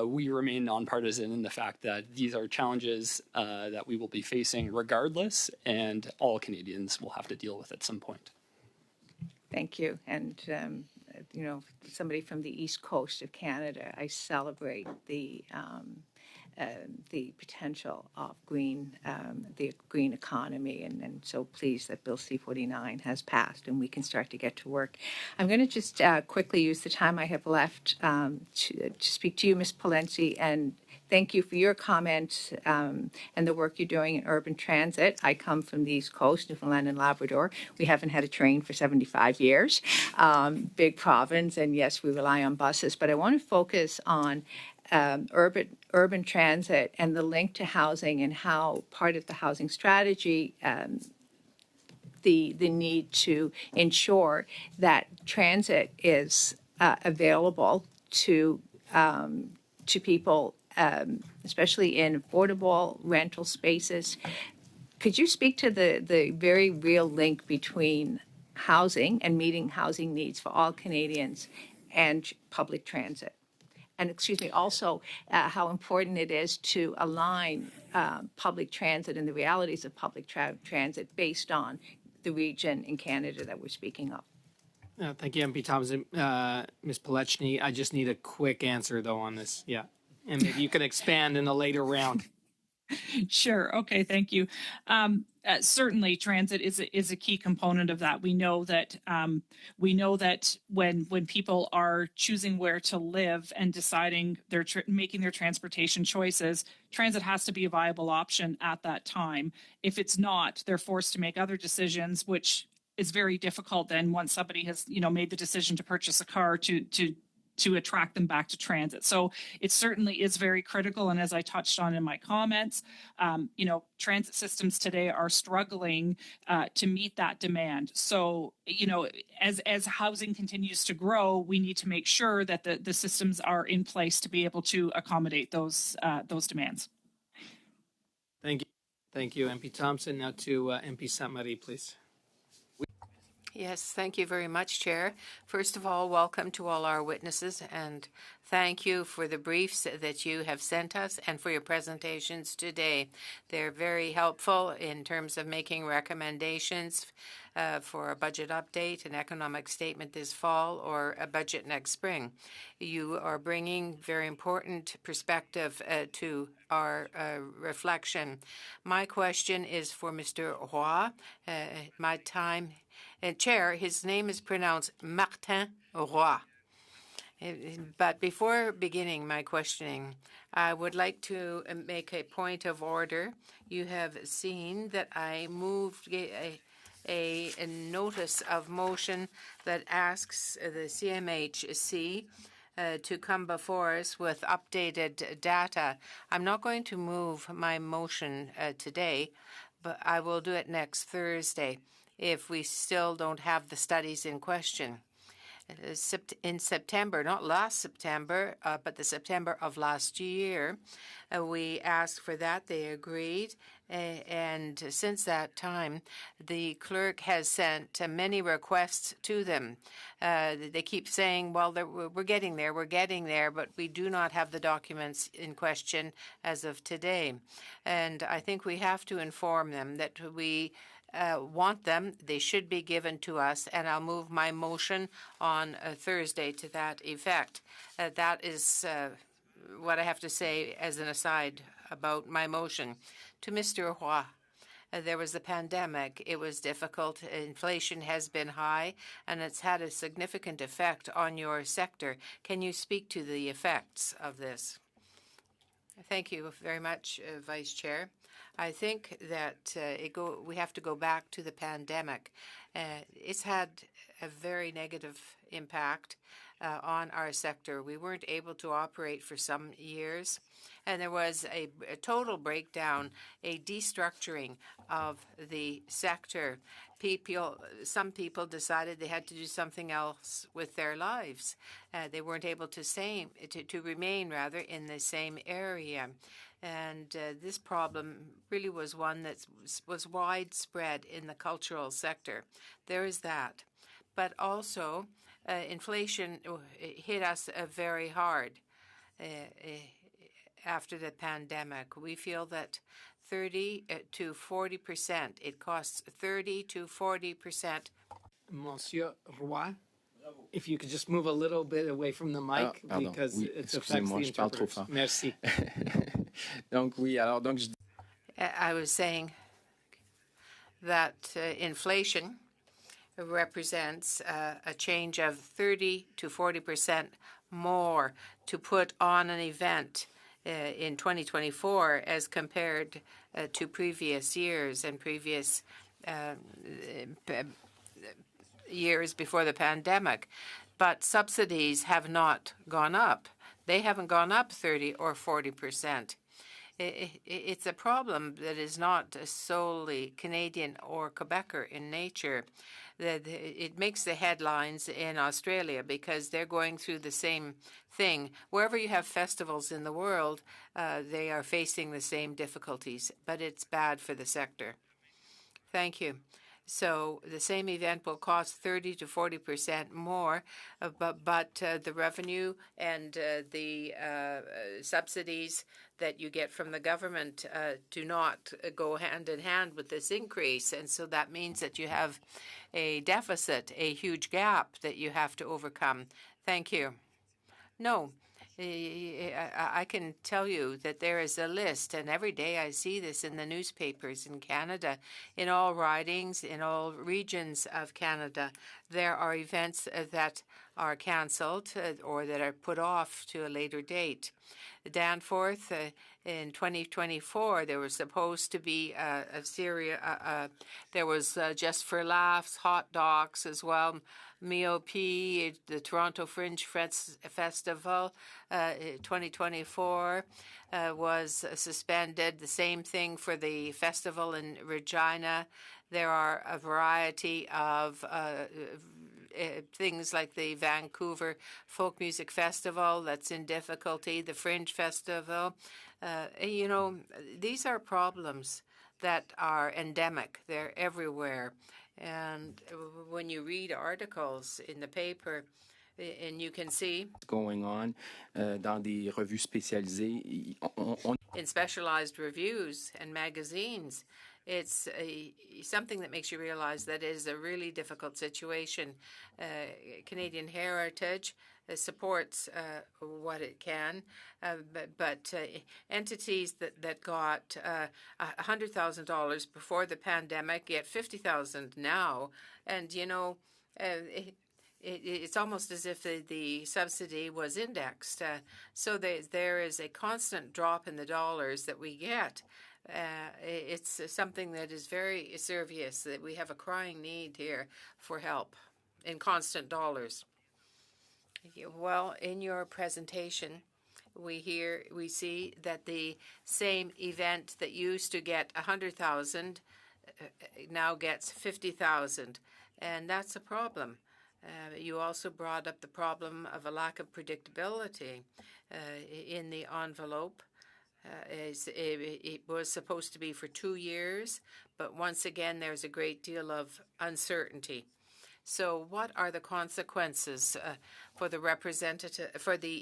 Speaker 11: we remain nonpartisan in the fact that these are challenges that we will be facing regardless, and all Canadians will have to deal with at some point.
Speaker 10: Thank you. And, somebody from the East Coast of Canada, I celebrate the potential of the green economy, and so pleased that Bill C-49 has passed and we can start to get to work. I'm going to just quickly use the time I have left to speak to you, Ms. Polensky, and thank you for your comments and the work you're doing in urban transit. I come from the East Coast, Newfoundland and Labrador. We haven't had a train for 75 years. Big province, and yes, we rely on buses, but I want to focus on urban transit and the link to housing and how part of the housing strategy, the need to ensure that transit is available to people, especially in affordable rental spaces. Could you speak to the very real link between housing and meeting housing needs for all Canadians and public transit? And also how important it is to align public transit and the realities of public transit based on the region in Canada that we're speaking of.
Speaker 1: Thank you, MP Thompson. Ms. Polechny, I just need a quick answer, though, on this. Yeah. And maybe you can expand in a later round.
Speaker 4: Sure. Okay. Thank you. Certainly, transit is a key component of that. We know that when people are choosing where to live and deciding making their transportation choices, transit has to be a viable option at that time. If it's not, they're forced to make other decisions, which is very difficult. Then once somebody has made the decision to purchase a car to attract them back to transit. So it certainly is very critical. And as I touched on in my comments, transit systems today are struggling to meet that demand. So, as housing continues to grow, we need to make sure that the systems are in place to be able to accommodate those demands.
Speaker 1: Thank you. Thank you, MP Thompson. Now to MP Sainte-Marie, please.
Speaker 6: Yes, thank you very much, Chair. First of all, welcome to all our witnesses, and thank you for the briefs that you have sent us and for your presentations today. They're very helpful in terms of making recommendations for a budget update, an economic statement this fall, or a budget next spring. You are bringing very important perspective to our reflection. My question is for Mr. Roy. Chair, his name is pronounced Martin Roy. But before beginning my questioning, I would like to make a point of order. You have seen that I moved a notice of motion that asks the CMHC to come before us with updated data. I'm not going to move my motion today, but I will do it next Thursday if we still don't have the studies in question. In September, not last September, but the September of last year, we asked for that. They agreed. And since that time, the clerk has sent many requests to them. They keep saying, well, we're getting there, but we do not have the documents in question as of today. And I think we have to inform them that we want them. They should be given to us, and I'll move my motion on Thursday to that effect. That is what I have to say as an aside about my motion. To Mr. Roy, there was the pandemic. It was difficult. Inflation has been high, and it's had a significant effect on your sector. Can you speak to the effects of this? Thank you very much, Vice Chair. I think that we have to go back to the pandemic. It's had a very negative impact on our sector. We weren't able to operate for some years, and there was a total breakdown, a destructuring of the sector. Some people decided they had to do something else with their lives. They weren't able to remain rather in the same area. And this problem really was one that was widespread in the cultural sector. There is that. But also, inflation hit us very hard after the pandemic. We feel that 30 to 40%, it costs 30 to 40%.
Speaker 1: Monsieur Roy, if you could just move a little bit away from the mic because
Speaker 5: Oui,
Speaker 1: it affects the
Speaker 5: excusez-moi, je parle trop
Speaker 1: interpreters.
Speaker 5: fort.
Speaker 1: Merci.
Speaker 5: Donc oui, alors donc je
Speaker 6: I was saying that inflation represents a change of 30 to 40% more to put on an event in 2024 as compared to previous years and previous years before the pandemic. But subsidies have not gone up. They haven't gone up 30 or 40%. It's a problem that is not solely Canadian or Quebecer in nature. It makes the headlines in Australia because they're going through the same thing. Wherever you have festivals in the world, they are facing the same difficulties, but it's bad for the sector. Thank you. So the same event will cost 30 to 40% more, but the revenue and the subsidies that you get from the government do not go hand in hand with this increase. And so that means that you have a deficit, a huge gap that you have to overcome. Thank you. No. I can tell you that there is a list, and every day I see this in the newspapers in Canada, in all ridings, in all regions of Canada. There are events that are cancelled or that are put off to a later date. Danforth, in 2024, there was supposed to be there was Just for Laughs, hot dogs as well. MIOP, the Toronto Fringe Festival, 2024 was suspended. The same thing for the festival in Regina. There are a variety of things like the Vancouver Folk Music Festival that's in difficulty, the Fringe Festival. These are problems that are endemic. They're everywhere. And when you read articles in the paper, and you can see
Speaker 5: going on dans des revues spécialisées.
Speaker 6: In specialized reviews and magazines, it's something that makes you realize that it is a really difficult situation. Canadian Heritage supports what it can, but entities that got $100,000 before the pandemic get $50,000 now, and it's almost as if the subsidy was indexed. So there is a constant drop in the dollars that we get. It's something that is very serious, that we have a crying need here for help in constant dollars. Well, in your presentation, we see that the same event that used to get 100,000 now gets 50,000, and that's a problem. You also brought up the problem of a lack of predictability in the envelope. It was supposed to be for 2 years, but once again, there's a great deal of uncertainty. So what are the consequences for the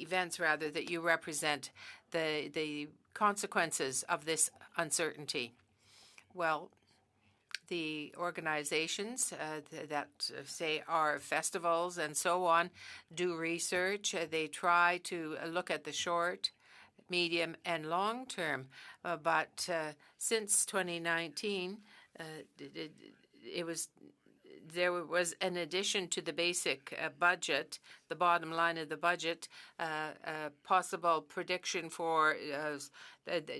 Speaker 6: events that you represent, the consequences of this uncertainty? Well, the organizations that say are festivals and so on do research. They try to look at the short, medium, and long term. But since 2019, it was there was an addition to the basic budget, the bottom line of the budget, a possible prediction for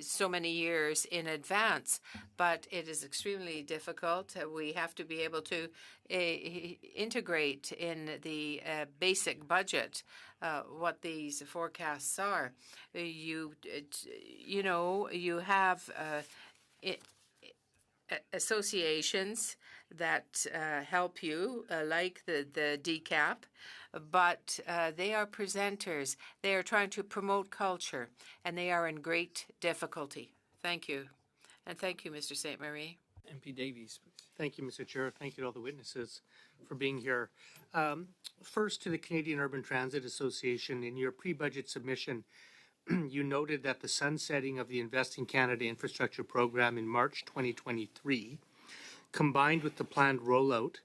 Speaker 6: so many years in advance, but it is extremely difficult. We have to be able to integrate in the basic budget what these forecasts are. You have associations that help you, like the DCAP, but they are presenters. They are trying to promote culture, and they are in great difficulty. Thank you. And thank you, Mr. St. Marie.
Speaker 1: MP Davies. Thank you, Mr. Chair. Thank you to all the witnesses for being here. First, to the Canadian Urban Transit Association, in your pre-budget submission, you noted that the sunsetting of the Invest in Canada infrastructure program in March 2023, combined with the planned rollout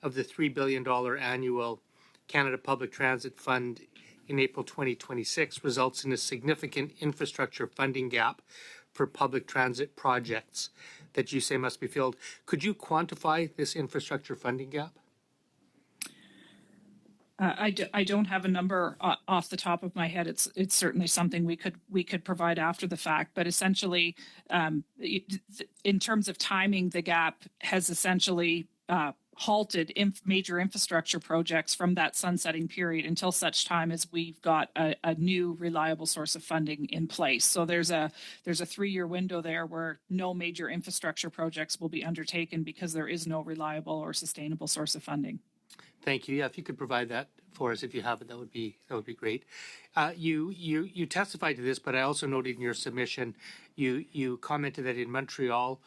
Speaker 1: of the $3 billion annual Canada Public Transit Fund in April 2026, results in a significant infrastructure funding gap for public transit projects that you say must be filled. Could you quantify this infrastructure funding gap?
Speaker 4: I don't have a number off the top of my head. It's certainly something we could provide after the fact, but essentially, in terms of timing, the gap has essentially halted major infrastructure projects from that sunsetting period until such time as we've got a new reliable source of funding in place. So there's a 3-year window there where no major infrastructure projects will be undertaken because there is no reliable or sustainable source of funding.
Speaker 1: Thank you. Yeah, if you could provide that for us, if you have it, that would be great. You testified to this, but I also noted in your submission, you commented that in Montreal,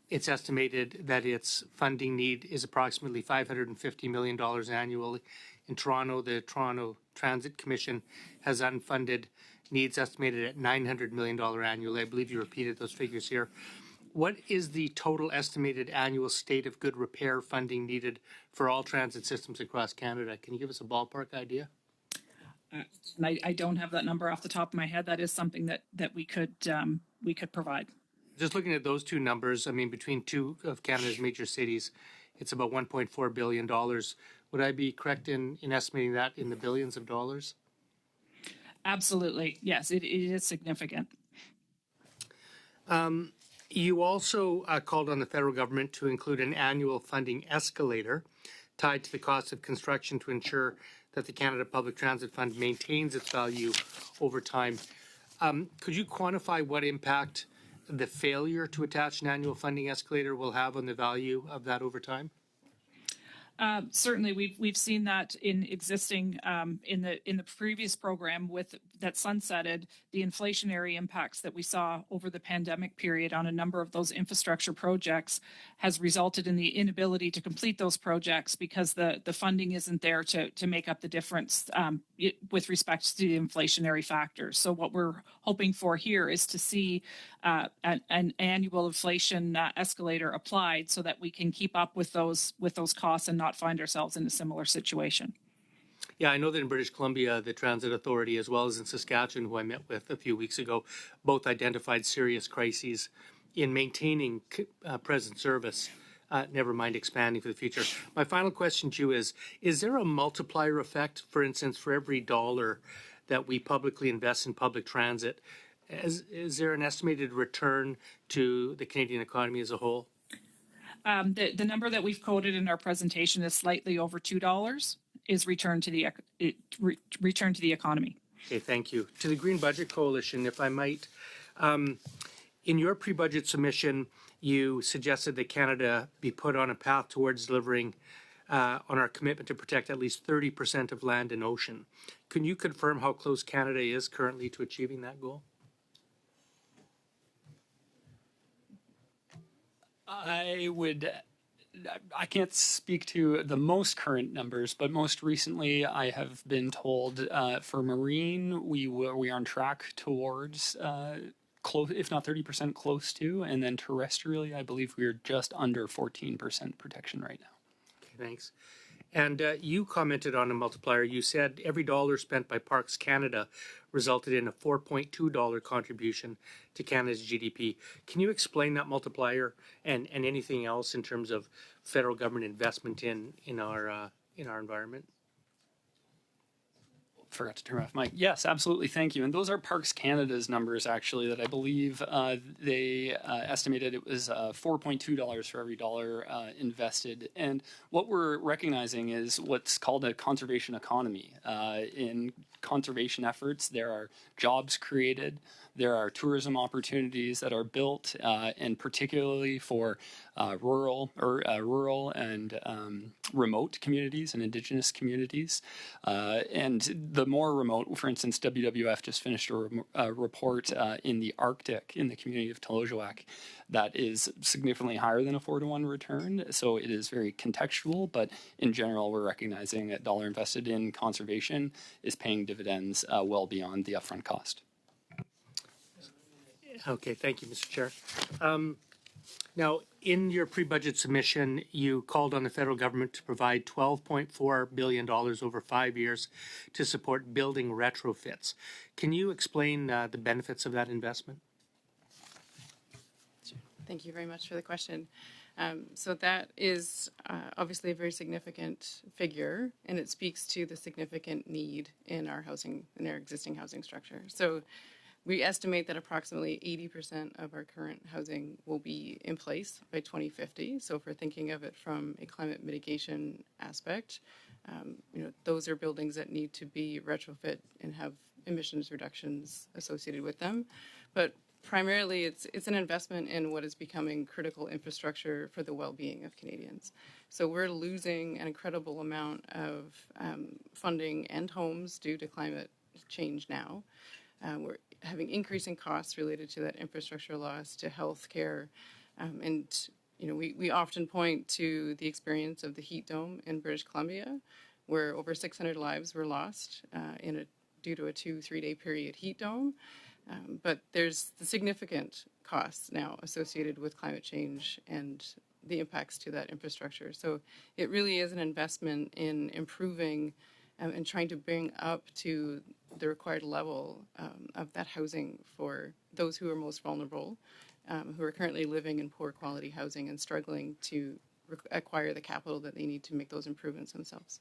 Speaker 1: it's estimated that its funding need is approximately $550 million annually. In Toronto, the Toronto Transit Commission has unfunded needs estimated at $900 million annually. I believe you repeated those figures here. What is the total estimated annual state of good repair funding needed for all transit systems across Canada? Can you give us a ballpark idea?
Speaker 4: And I don't have that number off the top of my head. That is something that we could provide.
Speaker 1: Just looking at those two numbers, I mean, between two of Canada's major cities, it's about $1.4 billion. Would I be correct in estimating that in the billions of dollars?
Speaker 4: Absolutely. Yes, it is significant.
Speaker 1: You also called on the federal government to include an annual funding escalator tied to the cost of construction to ensure that the Canada Public Transit Fund maintains its value over time. Could you quantify what impact the failure to attach an annual funding escalator will have on the value of that over time?
Speaker 4: Certainly, we've seen that in existing in the previous program that sunsetted, the inflationary impacts that we saw over the pandemic period on a number of those infrastructure projects has resulted in the inability to complete those projects because the funding isn't there to make up the difference with respect to the inflationary factors. So what we're hoping for here is to see an annual inflation escalator applied so that we can keep up with those costs and not find ourselves in a similar situation.
Speaker 1: Yeah, I know that in British Columbia, the Transit Authority, as well as in Saskatchewan, who I met with a few weeks ago, both identified serious crises in maintaining present service, never mind expanding for the future. My final question to you is there a multiplier effect, for instance, for every dollar that we publicly invest in public transit? Is there an estimated return to the Canadian economy as a whole?
Speaker 4: The number that we've quoted in our presentation is slightly over $2 is return to the economy.
Speaker 1: Okay, thank you. To the Green Budget Coalition, if I might, in your pre-budget submission, you suggested that Canada be put on a path towards delivering on our commitment to protect at least 30% of land and ocean. Can you confirm how close Canada is currently to achieving that goal?
Speaker 11: I can't speak to the most current numbers, but most recently I have been told for marine we are on track towards close, if not 30% close to, and then terrestrially I believe we are just under 14% protection right now.
Speaker 1: Okay, thanks. And you commented on a multiplier. You said every dollar spent by Parks Canada resulted in a $4.2 contribution to Canada's GDP. Can you explain that multiplier and anything else in terms of federal government investment in our environment?
Speaker 11: Forgot to turn off mic. Yes, absolutely. Thank you. And those are Parks Canada's numbers, actually, that I believe they estimated it was $4.2 for every dollar invested. And what we're recognizing is what's called a conservation economy. In conservation efforts, there are jobs created, there are tourism opportunities that are built, and particularly for rural and remote communities and Indigenous communities. And the more remote, for instance, WWF just finished a report in the Arctic, in the community of Telojawak, that is significantly higher than a 4-to-1 return. So it is very contextual, but in general, we're recognizing that dollar invested in conservation is paying dividends well beyond the upfront cost.
Speaker 1: Okay, thank you, Mr. Chair. Now, in your pre-budget submission, you called on the federal government to provide $12.4 billion over 5 years to support building retrofits. Can you explain the benefits of that investment?
Speaker 12: Thank you very much for the question. So that is obviously a very significant figure, and it speaks to the significant need in our existing housing structure. So we estimate that approximately 80% of our current housing will be in place by 2050. So if we're thinking of it from a climate mitigation aspect, those are buildings that need to be retrofit and have emissions reductions associated with them. But primarily, it's an investment in what is becoming critical infrastructure for the well-being of Canadians. So we're losing an incredible amount of funding and homes due to climate change now. We're having increasing costs related to that infrastructure loss, to health care. We often point to the experience of the heat dome in British Columbia, where over 600 lives were lost due to a 2-3 day period heat dome. But there's the significant costs now associated with climate change and the impacts to that infrastructure. So it really is an investment in improving and trying to bring up to the required level of that housing for those who are most vulnerable, who are currently living in poor quality housing and struggling to acquire the capital that they need to make those improvements themselves.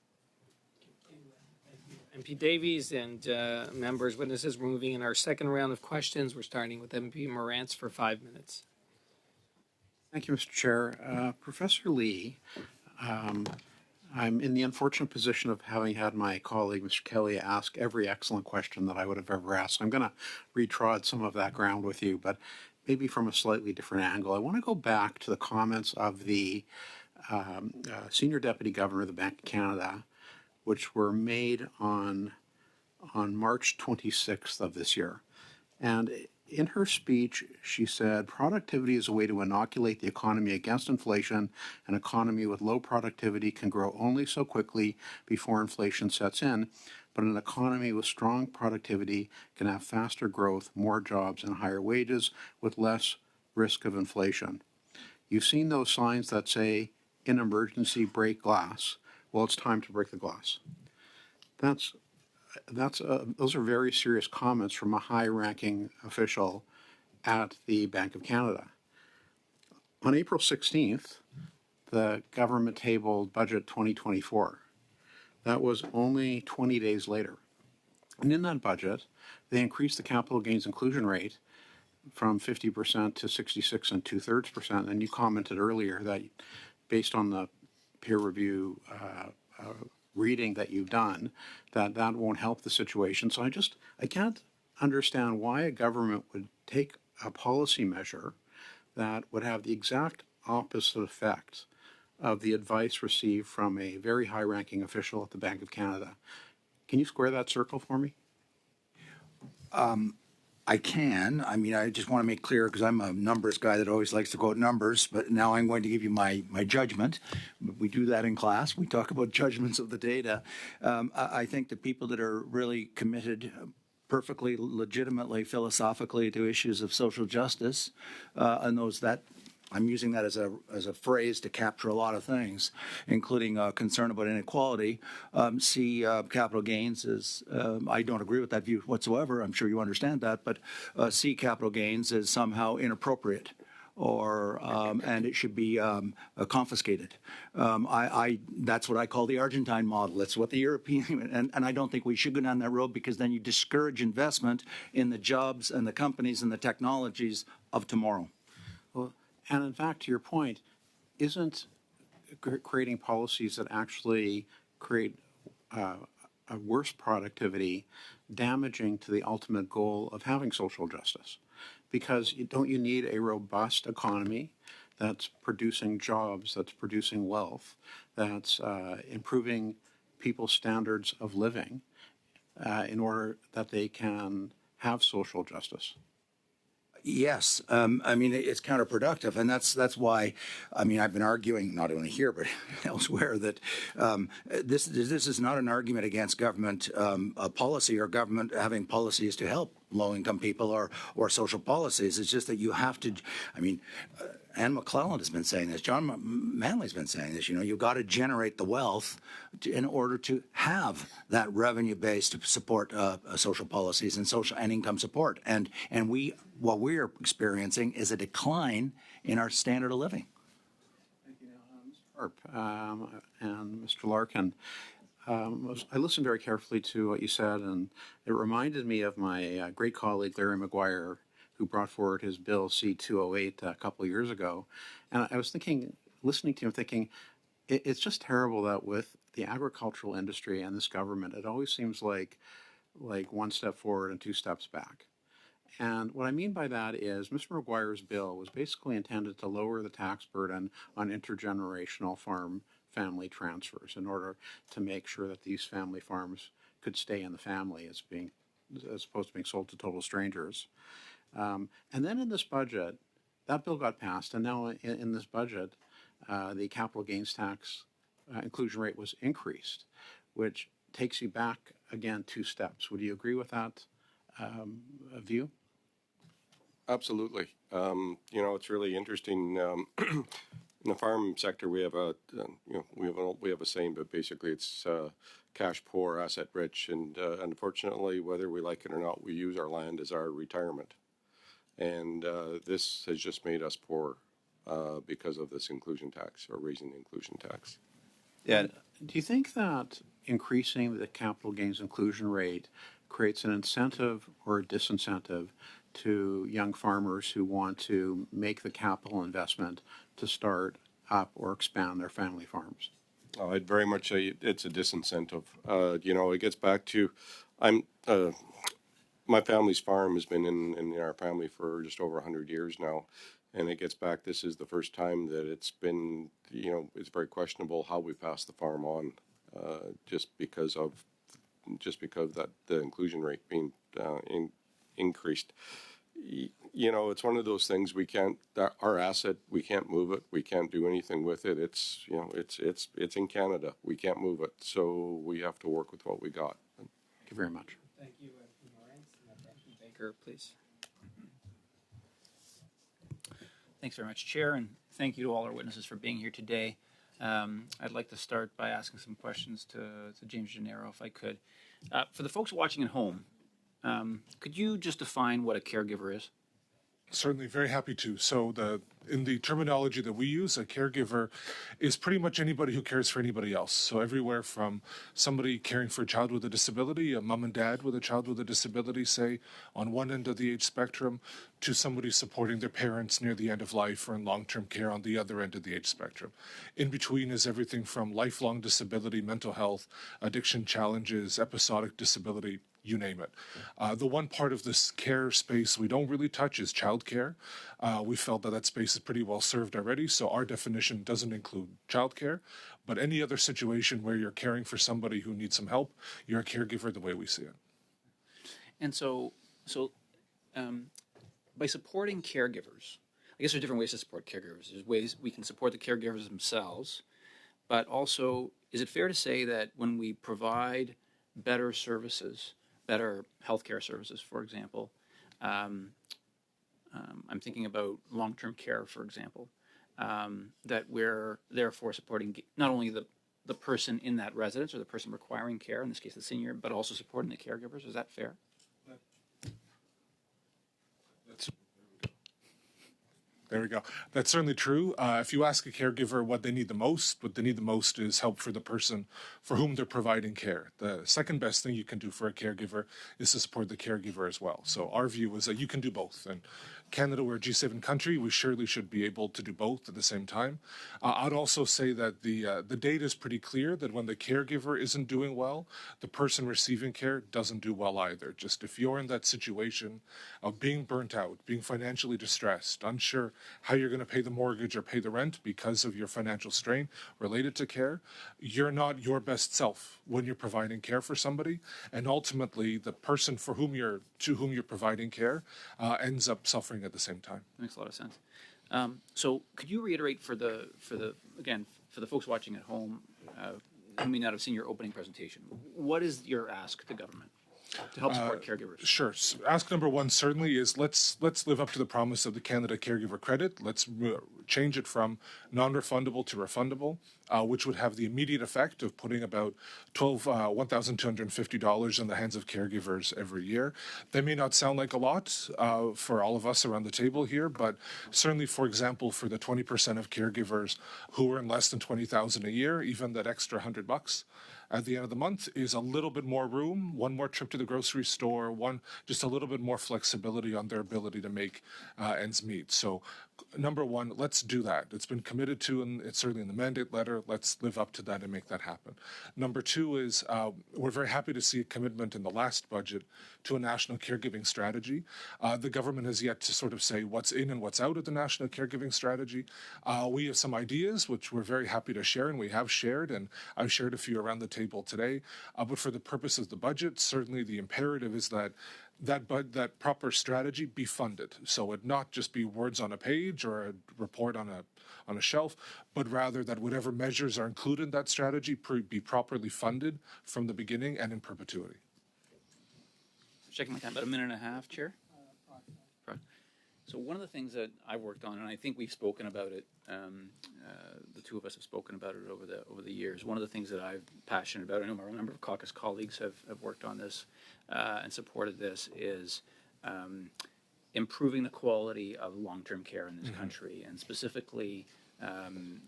Speaker 1: MP Davies and members, witnesses, we're moving in our second round of questions. We're starting with MP Morantz for 5 minutes.
Speaker 13: Thank you, Mr. Chair. Professor Lee, I'm in the unfortunate position of having had my colleague, Mr. Kelly, ask every excellent question that I would have ever asked. So I'm going to retrod some of that ground with you, but maybe from a slightly different angle. I want to go back to the comments of the Senior Deputy Governor of the Bank of Canada, which were made on March 26th of this year. And in her speech, she said, productivity is a way to inoculate the economy against inflation. An economy with low productivity can grow only so quickly before inflation sets in, but an economy with strong productivity can have faster growth, more jobs, and higher wages with less risk of inflation. You've seen those signs that say, in emergency, break glass. Well, it's time to break the glass. Those are very serious comments from a high-ranking official at the Bank of Canada. On April 16th, the government tabled Budget 2024. That was only 20 days later. And in that budget, they increased the capital gains inclusion rate from 50% to 66 2/3%. And you commented earlier that based on the peer review reading that you've done, that won't help the situation. So I can't understand why a government would take a policy measure that would have the exact opposite effect of the advice received from a very high-ranking official at the Bank of Canada. Can you square that circle for me?
Speaker 2: I can. I mean, I just want to make clear, because I'm a numbers guy that always likes to quote numbers, but now I'm going to give you my judgment. We do that in class. We talk about judgments of the data. I think the people that are really committed perfectly, legitimately, philosophically to issues of social justice, and those that I'm using that as a phrase to capture a lot of things, including concern about inequality. See capital gains as, I don't agree with that view whatsoever. I'm sure you understand that, but see capital gains as somehow inappropriate, or and it should be confiscated. That's what I call the Argentine model. That's what the European, and I don't think we should go down that road, because then you discourage investment in the jobs and the companies and the technologies of tomorrow.
Speaker 13: Well, and in fact, to your point, isn't creating policies that actually create a worse productivity damaging to the ultimate goal of having social justice? Because don't you need a robust economy that's producing jobs, that's producing wealth, that's improving people's standards of living in order that they can have social justice?
Speaker 2: Yes, I mean, it's counterproductive, and that's why, I mean, I've been arguing not only here but elsewhere that this is not an argument against government policy or government having policies to help low-income people or social policies. It's just that you have to. I mean, Anne McClellan has been saying this. John Manley's been saying this. You know, you've got to generate the wealth in order to have that revenue base to support social policies and social and income support. And what we are experiencing is a decline in our standard of living.
Speaker 13: Thank you, Mr. Harp and Mr. Larkin. I listened very carefully to what you said, and it reminded me of my great colleague Larry Maguire, who brought forward his bill C-208 a couple of years ago. And I was thinking, listening to him, thinking, it's just terrible that with the agricultural industry and this government, it always seems like one step forward and two steps back. And what I mean by that is Mr. Maguire's bill was basically intended to lower the tax burden on intergenerational farm family transfers in order to make sure that these family farms could stay in the family as opposed to being sold to total strangers. And then in this budget, that bill got passed, and now in this budget, the capital gains tax inclusion rate was increased, which takes you back again 2 steps. Would you agree with that view?
Speaker 7: Absolutely. You know, it's really interesting. In the farm sector, we have a we have a saying, but basically it's cash poor, asset rich, and unfortunately, whether we like it or not, we use our land as our retirement, and this has just made us poor because of this inclusion tax, or raising the inclusion tax.
Speaker 13: Yeah. Do you think that increasing the capital gains inclusion rate creates an incentive or a disincentive to young farmers who want to make the capital investment to start up or expand their family farms?
Speaker 7: I'd very much say it's a disincentive. You know, it gets back to, my family's farm has been in our family for just over 100 years now, and it gets back. This is the first time that it's been, you know, it's very questionable how we pass the farm on, just because that the inclusion rate being increased. You know, it's one of those things our asset, we can't move it. We can't do anything with it. It's, you know, it's in Canada. We can't move it. So we have to work with what we got.
Speaker 13: Thank you very much.
Speaker 1: Thank you, Lawrence. Baker, please.
Speaker 14: Thanks very much, Chair, and thank you to all our witnesses for being here today. I'd like to start by asking some questions to James Gennaro, if I could. For the folks watching at home, could you just define what a caregiver is?
Speaker 3: Certainly, very happy to. So in the terminology that we use, a caregiver is pretty much anybody who cares for anybody else. So everywhere from somebody caring for a child with a disability, a mom and dad with a child with a disability, say, on one end of the age spectrum, to somebody supporting their parents near the end of life or in long-term care on the other end of the age spectrum. In between is everything from lifelong disability, mental health, addiction challenges, episodic disability, you name it. The one part of this care space we don't really touch is childcare. We felt that space is pretty well served already, so our definition doesn't include childcare, but any other situation where you're caring for somebody who needs some help, you're a caregiver the way we see it.
Speaker 14: And so by supporting caregivers, I guess there's different ways to support caregivers. There's ways we can support the caregivers themselves, but also, is it fair to say that when we provide better services, better healthcare services, for example, I'm thinking about long-term care, for example, that we're therefore supporting not only the person in that residence or the person requiring care, in this case the senior, but also supporting the caregivers. Is that fair?
Speaker 3: There we go. That's certainly true. If you ask a caregiver what they need the most, what they need the most is help for the person for whom they're providing care. The second best thing you can do for a caregiver is to support the caregiver as well. So our view is that you can do both. And Canada, we're a G7 country, we surely should be able to do both at the same time. I'd also say that the data is pretty clear that when the caregiver isn't doing well, the person receiving care doesn't do well either. Just if you're in that situation of being burnt out, being financially distressed, unsure how you're going to pay the mortgage or pay the rent because of your financial strain related to care, you're not your best self when you're providing care for somebody, and ultimately the person to whom you're providing care ends up suffering at the same time.
Speaker 14: That makes a lot of sense. So could you reiterate for the folks watching at home who may not have seen your opening presentation, what is your ask to government to help support caregivers?
Speaker 3: Sure. So ask number one certainly is let's live up to the promise of the Canada Caregiver Credit. Let's change it from non-refundable to refundable, which would have the immediate effect of putting about $1,250 in the hands of caregivers every year. That may not sound like a lot for all of us around the table here, but certainly, for example, for the 20% of caregivers who earn less than $20,000 a year, even that extra $100 at the end of the month is a little bit more room, one more trip to the grocery store, just a little bit more flexibility on their ability to make ends meet. So number one, let's do that. It's been committed to, and it's certainly in the mandate letter. Let's live up to that and make that happen. Number two is we're very happy to see a commitment in the last budget to a national caregiving strategy. The government has yet to sort of say what's in and what's out of the national caregiving strategy. We have some ideas, which we're very happy to share, and we have shared, and I've shared a few around the table today. But for the purpose of the budget, certainly the imperative is that that proper strategy be funded. So it not just be words on a page or a report on a shelf, but rather that whatever measures are included in that strategy be properly funded from the beginning and in perpetuity.
Speaker 14: Checking my time, about a minute and a half, Chair. So one of the things that I've worked on, and I think we've spoken about it, the two of us have spoken about it over the years. One of the things that I'm passionate about, I know a number of caucus colleagues have worked on this and supported this, is improving the quality of long-term care in this country, and specifically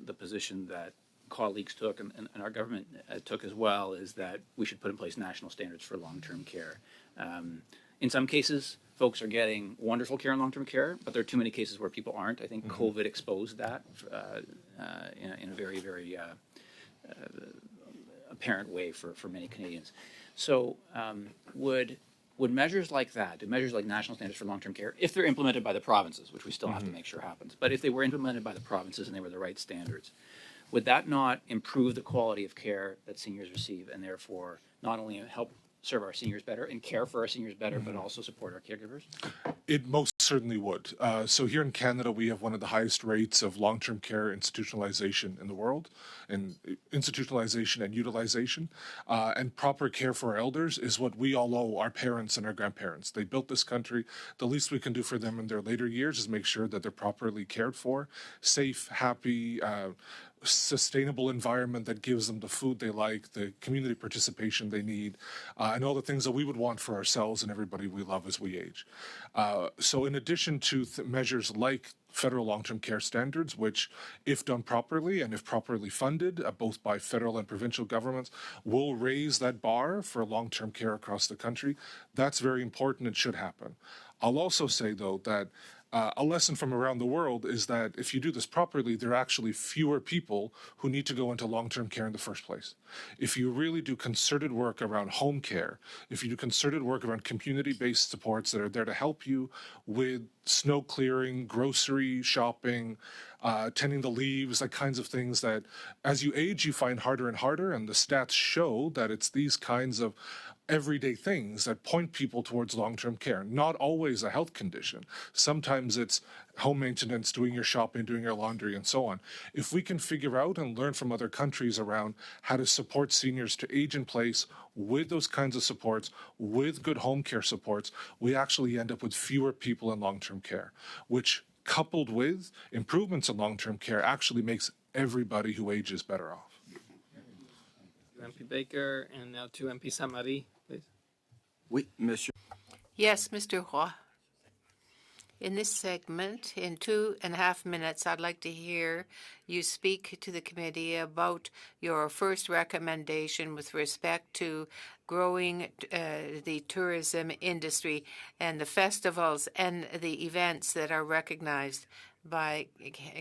Speaker 14: the position that colleagues took and our government took as well, is that we should put in place national standards for long-term care. In some cases, folks are getting wonderful care in long-term care, but there are too many cases where people aren't. I think COVID exposed that in a very, very apparent way for many Canadians. So would measures like that, do measures like national standards for long-term care, if they're implemented by the provinces, which we still have to make sure happens, but if they were implemented by the provinces and they were the right standards, would that not improve the quality of care that seniors receive, and therefore not only help serve our seniors better and care for our seniors better, but also support our caregivers?
Speaker 3: It most certainly would. So here in Canada, we have one of the highest rates of long-term care institutionalization in the world, and institutionalization and utilization. And proper care for our elders is what we all owe our parents and our grandparents. They built this country. The least we can do for them in their later years is make sure that they're properly cared for, safe, happy, sustainable environment that gives them the food they like, the community participation they need, and all the things that we would want for ourselves and everybody we love as we age. So in addition to measures like federal long-term care standards, which, if done properly and if properly funded, both by federal and provincial governments, will raise that bar for long-term care across the country, that's very important and should happen. I'll also say, though, that a lesson from around the world is that if you do this properly, there are actually fewer people who need to go into long-term care in the first place. If you really do concerted work around home care, if you do concerted work around community-based supports that are there to help you with snow clearing, grocery shopping, tending the leaves, like kinds of things that as you age, you find harder and harder, and the stats show that it's these kinds of everyday things that point people towards long-term care. Not always a health condition. Sometimes it's home maintenance, doing your shopping, doing your laundry, and so on. If we can figure out and learn from other countries around how to support seniors to age in place with those kinds of supports, with good home care supports, we actually end up with fewer people in long-term care, which coupled with improvements in long-term care, actually makes everybody who ages better off.
Speaker 1: MP Baker, and now to MP Samari, please.
Speaker 2: Oui, Monsieur.
Speaker 6: Yes, Mr. Roy. In this segment, in 2.5 minutes, I'd like to hear you speak to the committee about your first recommendation with respect to growing the tourism industry and the festivals and the events that are recognized by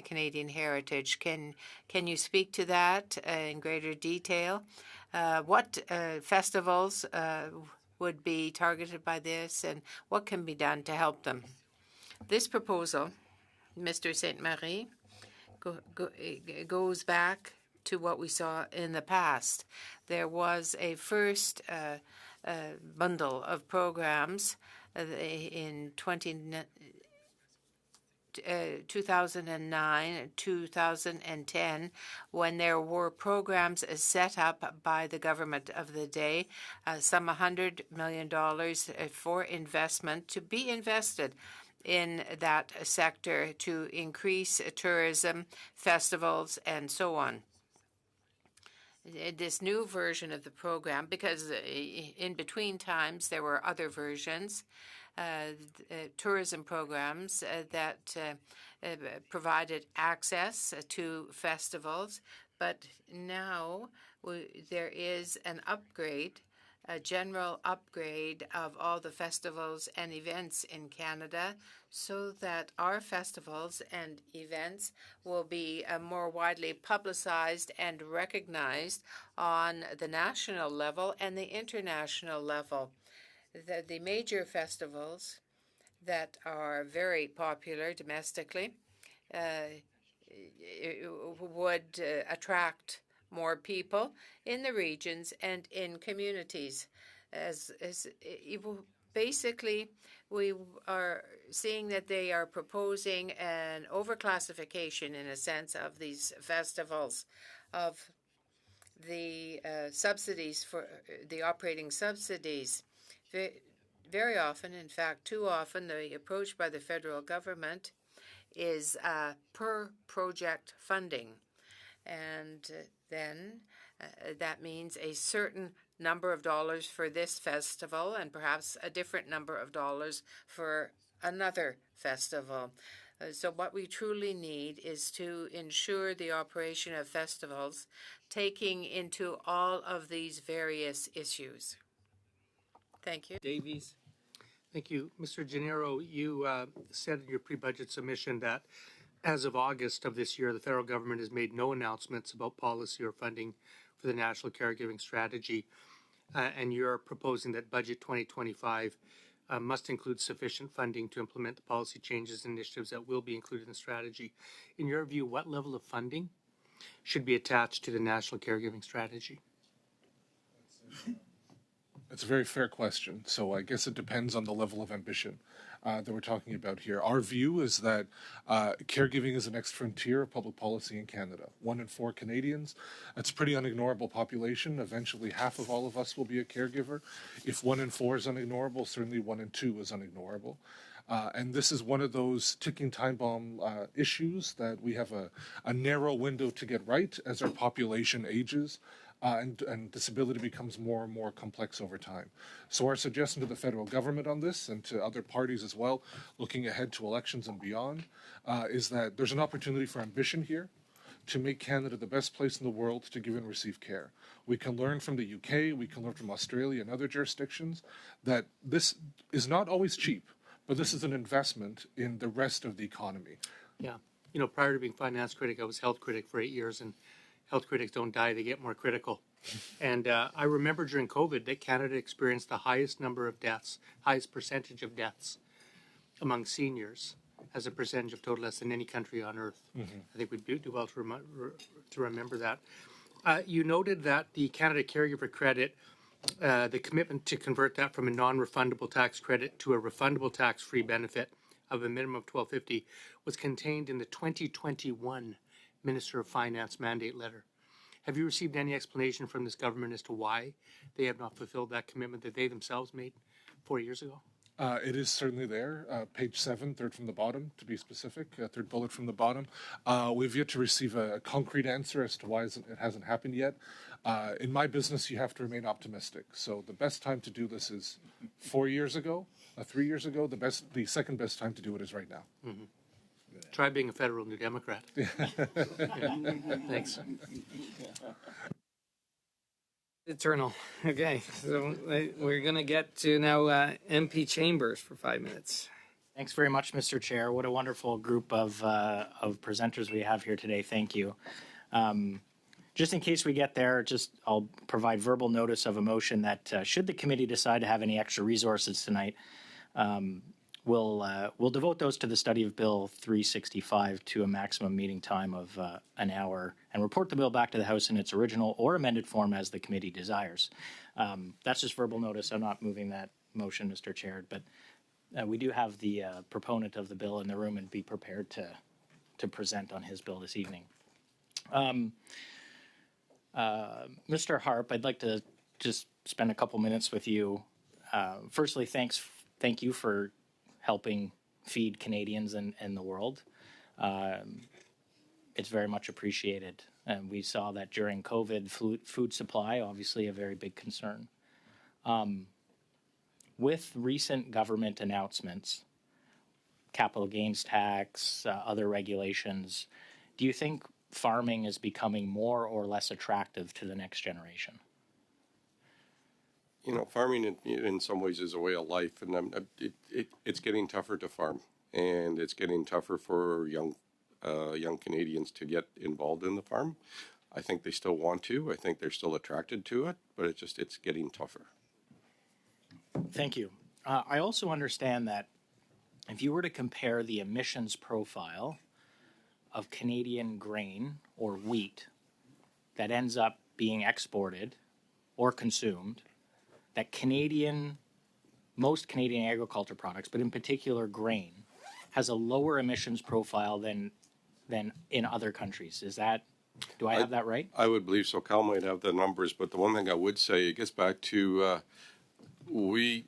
Speaker 6: Canadian Heritage. Can you speak to that in greater detail? What festivals would be targeted by this, and what can be done to help them? This proposal, Mr. Sainte-Marie, goes back to what we saw in the past. There was a first bundle of programs in 2009, 2010, when there were programs set up by the government of the day, some $100 million for investment to be invested in that sector to increase tourism, festivals, and so on. This new version of the program, because in between times there were other versions, tourism programs that provided access to festivals, but now there is an upgrade, a general upgrade of all the festivals and events in Canada so that our festivals and events will be more widely publicized and recognized on the national level and the international level. The major festivals that are very popular domestically would attract more people in the regions and in communities. Basically, we are seeing that they are proposing an overclassification, in a sense, of these festivals, of the subsidies for the operating subsidies. Very often, in fact, too often, the approach by the federal government is per project funding. And then that means a certain number of dollars for this festival and perhaps a different number of dollars for another festival. So what we truly need is to ensure the operation of festivals, taking into all of these various issues. Thank you.
Speaker 1: Davies. Thank you. Mr. Gennaro, you said in your pre-budget submission that as of August of this year, the federal government has made no announcements about policy or funding for the National Caregiving Strategy, and you're proposing that Budget 2025 must include sufficient funding to implement the policy changes and initiatives that will be included in the strategy. In your view, what level of funding should be attached to the National Caregiving Strategy?
Speaker 3: That's a very fair question. So I guess it depends on the level of ambition that we're talking about here. Our view is that caregiving is the next frontier of public policy in Canada. 1 in 4 Canadians, that's a pretty unignorable population. Eventually, half of all of us will be a caregiver. If 1 in 4 is unignorable, certainly 1 in 2 is unignorable. And this is one of those ticking time bomb issues that we have a narrow window to get right as our population ages. And disability becomes more and more complex over time. So our suggestion to the federal government on this and to other parties as well, looking ahead to elections and beyond, is that there's an opportunity for ambition here to make Canada the best place in the world to give and receive care. We can learn from the UK, we can learn from Australia and other jurisdictions that this is not always cheap, but this is an investment in the rest of the economy.
Speaker 1: Yeah. You know, prior to being finance critic, I was health critic for 8 years, and health critics don't die, they get more critical. And I remember during COVID that Canada experienced the highest number of deaths, highest percentage of deaths among seniors as a percentage of total deaths than any country on earth. Mm-hmm. I think we'd do well to remember that. You noted that the Canada Caregiver Credit, the commitment to convert that from a non-refundable tax credit to a refundable tax-free benefit of a minimum of $1,250 was contained in the 2021 Minister of Finance mandate letter. Have you received any explanation from this government as to why they have not fulfilled that commitment that they themselves made 4 years ago?
Speaker 3: It is certainly there. Page 7, third from the bottom, to be specific, third bullet from the bottom. We've yet to receive a concrete answer as to why it hasn't happened yet. In my business, you have to remain optimistic. So the best time to do this is 4 years ago, 3 years ago. The second best time to do it is right now.
Speaker 1: Mm-hmm. Try being a federal New Democrat. Thanks. Eternal. Okay, so we're going to get to now MP Chambers for 5 minutes.
Speaker 15: Thanks very much, Mr. Chair. What a wonderful group of presenters we have here today. Thank you. Just in case we get there, I'll provide verbal notice of a motion that should the committee decide to have any extra resources tonight, we'll devote those to the study of Bill 365 to a maximum meeting time of an hour and report the bill back to the House in its original or amended form as the committee desires. That's just verbal notice. I'm not moving that motion, Mr. Chair, but we do have the proponent of the bill in the room and be prepared to present on his bill this evening. Mr. Harp, I'd like to just spend a couple minutes with you. Firstly, thank you for helping feed Canadians and the world. It's very much appreciated. And we saw that during COVID, food supply, obviously a very big concern. With recent government announcements, capital gains tax, other regulations, do you think farming is becoming more or less attractive to the next generation?
Speaker 7: You know, farming in some ways is a way of life, and it's getting tougher to farm, and it's getting tougher for young Canadians to get involved in the farm. I think they still want to. I think they're still attracted to it, but it's getting tougher.
Speaker 15: Thank you. I also understand that if you were to compare the emissions profile of Canadian grain or wheat that ends up being exported or consumed, that most Canadian agriculture products, but in particular grain, has a lower emissions profile than in other countries. Do I have that right?
Speaker 7: I would believe so. Cal might have the numbers, but the one thing I would say, it gets back to we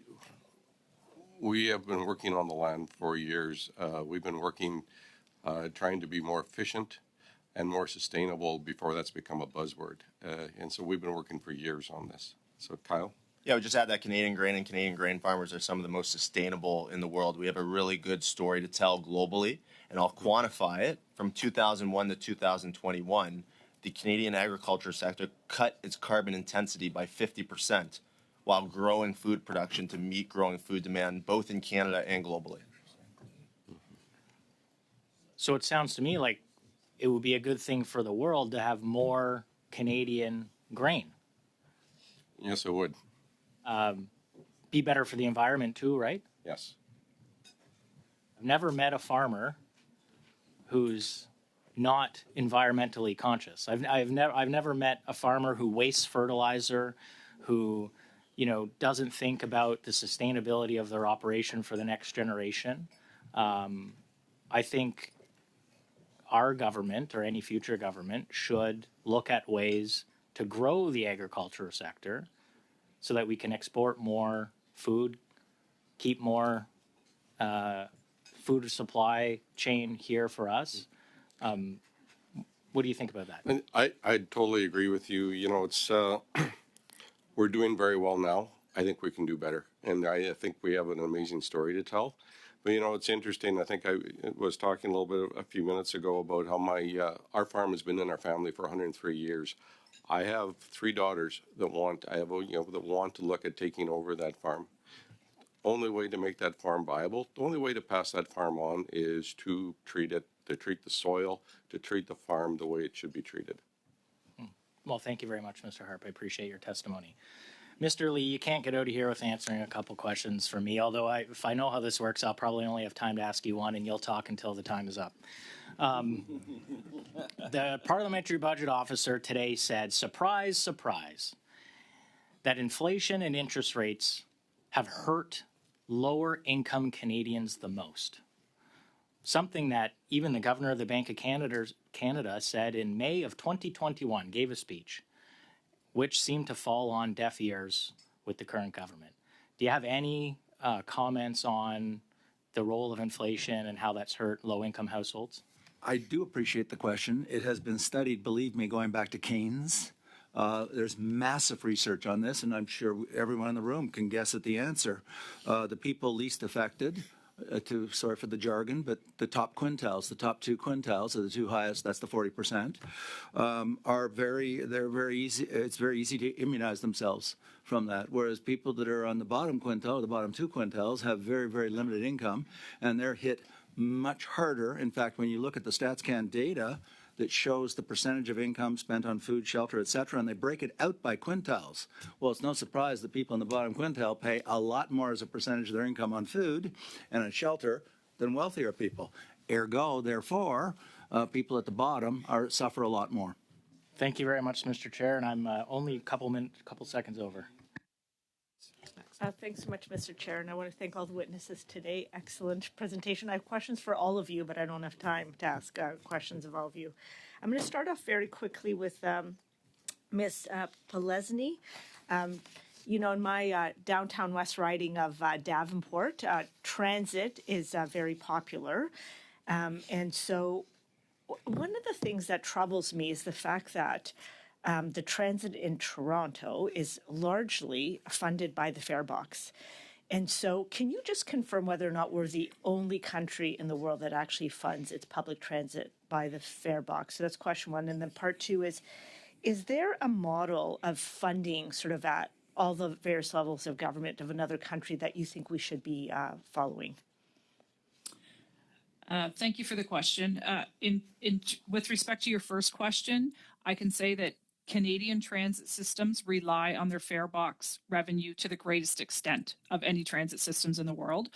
Speaker 7: have been working on the land for years. We've been working, trying to be more efficient and more sustainable before that's become a buzzword. And so we've been working for years on this. So Kyle?
Speaker 16: Yeah, I would just add that Canadian grain and Canadian grain farmers are some of the most sustainable in the world. We have a really good story to tell globally, and I'll quantify it. From 2001 to 2021, the Canadian agriculture sector cut its carbon intensity by 50% while growing food production to meet growing food demand, both in Canada and globally.
Speaker 15: So it sounds to me like it would be a good thing for the world to have more Canadian grain.
Speaker 7: Yes, it would.
Speaker 15: Be better for the environment too, right?
Speaker 7: Yes.
Speaker 15: I've never met a farmer who's not environmentally conscious. I've never met a farmer who wastes fertilizer, who doesn't think about the sustainability of their operation for the next generation. I think our government or any future government should look at ways to grow the agriculture sector so that we can export more food, keep more food supply chain here for us. What do you think about that?
Speaker 7: And I totally agree with you. You know, it's we're doing very well now. I think we can do better, and I think we have an amazing story to tell. But it's interesting. I think I was talking a little bit a few minutes ago about how our farm has been in our family for 103 years. I have 3 daughters that want to look at taking over that farm. Only way to make that farm viable, the only way to pass that farm on is to treat it, to treat the soil, to treat the farm the way it should be treated.
Speaker 15: Well, thank you very much, Mr. Harp. I appreciate your testimony. Mr. Lee, you can't get out of here with answering a couple questions for me, although if I know how this works, I'll probably only have time to ask you one, and you'll talk until the time is up. The Parliamentary Budget Officer today said, surprise, surprise, that inflation and interest rates have hurt lower income Canadians the most. Something that even the Governor of the Bank of Canada said in May of 2021, gave a speech, which seemed to fall on deaf ears with the current government. Do you have any comments on the role of inflation and how that's hurt low-income households?
Speaker 2: I do appreciate the question. It has been studied, believe me, going back to Keynes. There's massive research on this, and I'm sure everyone in the room can guess at the answer. The people least affected, sorry for the jargon, but the top quintiles, the top 2 quintiles are the 2 highest, that's the 40%, they're very easy, it's very easy to immunize themselves from that. Whereas people that are on the bottom quintile, the bottom 2 quintiles, have very, very limited income, and they're hit much harder. In fact, when you look at the StatsCan data that shows the percentage of income spent on food, shelter, et cetera, and they break it out by quintiles. Well, it's no surprise that people in the bottom quintile pay a lot more as a percentage of their income on food and on shelter than wealthier people. Ergo, therefore, people at the bottom suffer a lot more.
Speaker 15: Thank you very much, Mr. Chair, and I'm only a couple seconds over.
Speaker 17: Thanks so much, Mr. Chair, and I want to thank all the witnesses today. Excellent presentation. I have questions for all of you, but I don't have time to ask questions of all of you. I'm going to start off very quickly with Ms. Polesny. You know, in my downtown west riding of Davenport, transit is very popular. And so one of the things that troubles me is the fact that the transit in Toronto is largely funded by the fare box. And so can you just confirm whether or not we're the only country in the world that actually funds its public transit by the fare box? So that's question one. And then part two is there a model of funding sort of at all the various levels of government of another country that you think we should be following?
Speaker 4: Thank you for the question. With respect to your first question, I can say that Canadian transit systems rely on their fare box revenue to the greatest extent of any transit systems in the world.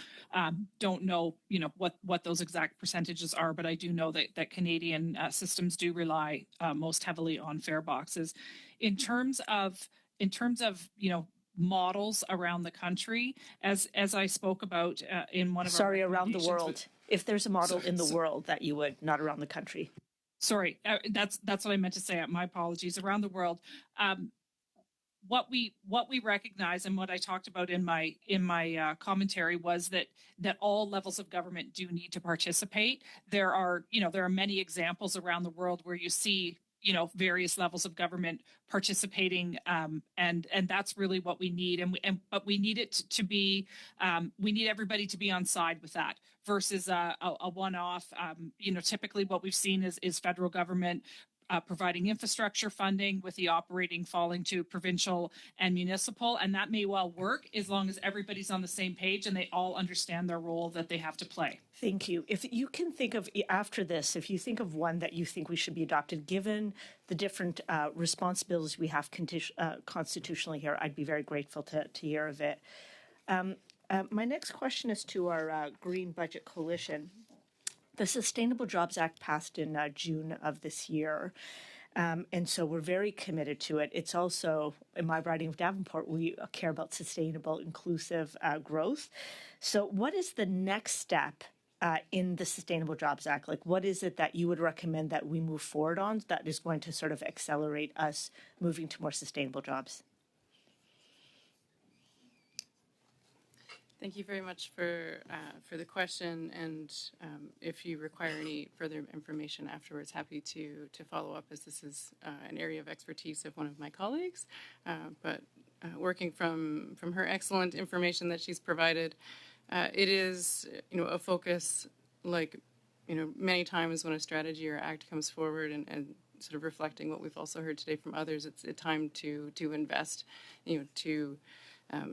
Speaker 4: Don't know, what those exact percentages are, but I do know that Canadian systems do rely most heavily on fare boxes. In terms of models around the country, as I spoke about in one of our
Speaker 17: around the world. If there's a model in the world that you would, not around the country.
Speaker 4: Sorry, that's what I meant to say. My apologies. Around the world, what we recognize and what I talked about in my commentary was that all levels of government do need to participate. There are many examples around the world where you see various levels of government participating, and that's really what we need. But we need it to be, we need everybody to be on side with that versus a one-off. Typically what we've seen is federal government providing infrastructure funding with the operating falling to provincial and municipal, and that may well work as long as everybody's on the same page and they all understand their role that they have to play.
Speaker 17: Thank you. If you can think of, after this, if you think of one that you think we should be adopted, given the different responsibilities we have constitutionally here, I'd be very grateful to hear of it. My next question is to our Green Budget Coalition. The Sustainable Jobs Act passed in June of this year, and so we're very committed to it. It's also, in my riding of Davenport, we care about sustainable, inclusive growth. So what is the next step in the Sustainable Jobs Act? Like, what is it that you would recommend that we move forward on that is going to sort of accelerate us moving to more sustainable jobs?
Speaker 12: Thank you very much for the question, and if you require any further information afterwards, happy to follow up, as this is an area of expertise of one of my colleagues. But working from her excellent information that she's provided, it is a focus, like many times when a strategy or act comes forward and sort of reflecting what we've also heard today from others, it's a time to invest,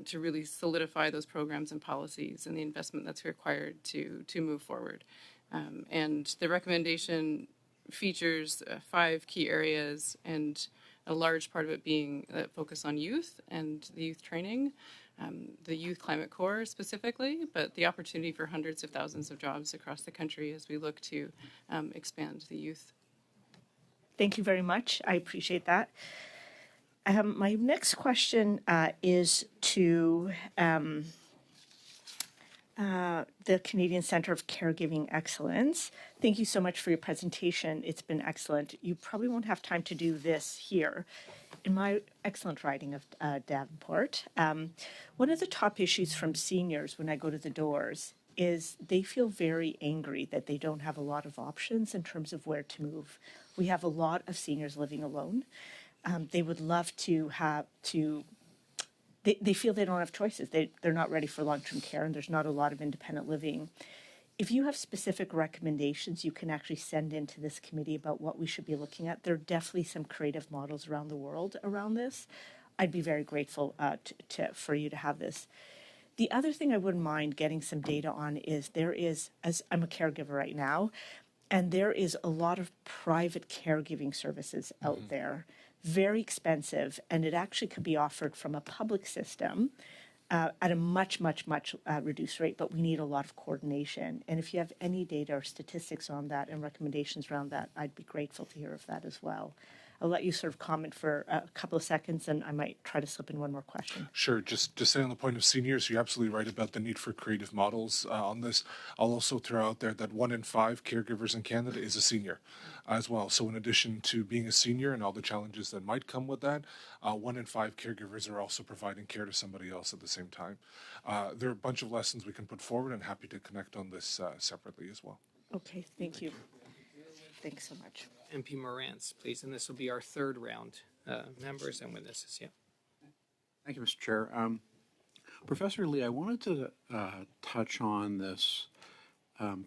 Speaker 12: to really solidify those programs and policies and the investment that's required to move forward. And the recommendation features 5 key areas, and a large part of it being that focus on youth and the youth training, the Youth Climate Corps specifically, but the opportunity for hundreds of thousands of jobs across the country as we look to expand the youth.
Speaker 17: Thank you very much. I appreciate that. My next question is to the Canadian Centre of Caregiving Excellence. Thank you so much for your presentation. It's been excellent. You probably won't have time to do this here. In my excellent writing of Davenport, one of the top issues from seniors when I go to the doors is they feel very angry that they don't have a lot of options in terms of where to move. We have a lot of seniors living alone. They would love to have to they feel they don't have choices. They're not ready for long-term care, and there's not a lot of independent living. If you have specific recommendations, you can actually send into this committee about what we should be looking at. There are definitely some creative models around the world around this. I'd be very grateful for you to have this. The other thing I wouldn't mind getting some data on is as I'm a caregiver right now, and there is a lot of private caregiving services out there, very expensive, and it actually could be offered from a public system at a much reduced rate, but we need a lot of coordination. And if you have any data or statistics on that and recommendations around that, I'd be grateful to hear of that as well. I'll let you sort of comment for a couple of seconds, and I might try to slip in one more question.
Speaker 3: Sure. Just to stay on the point of seniors, you're absolutely right about the need for creative models on this. I'll also throw out there that 1 in 5 caregivers in Canada is a senior as well. So in addition to being a senior and all the challenges that might come with that, 1 in 5 caregivers are also providing care to somebody else at the same time. There are a bunch of lessons we can put forward, and happy to connect on this separately as well.
Speaker 17: Okay, thank you. Thanks so much.
Speaker 1: MP Morantz, please, and this will be our third round, members and witnesses. Yeah.
Speaker 13: Thank you, Mr. Chair. Professor Lee, I wanted to touch on this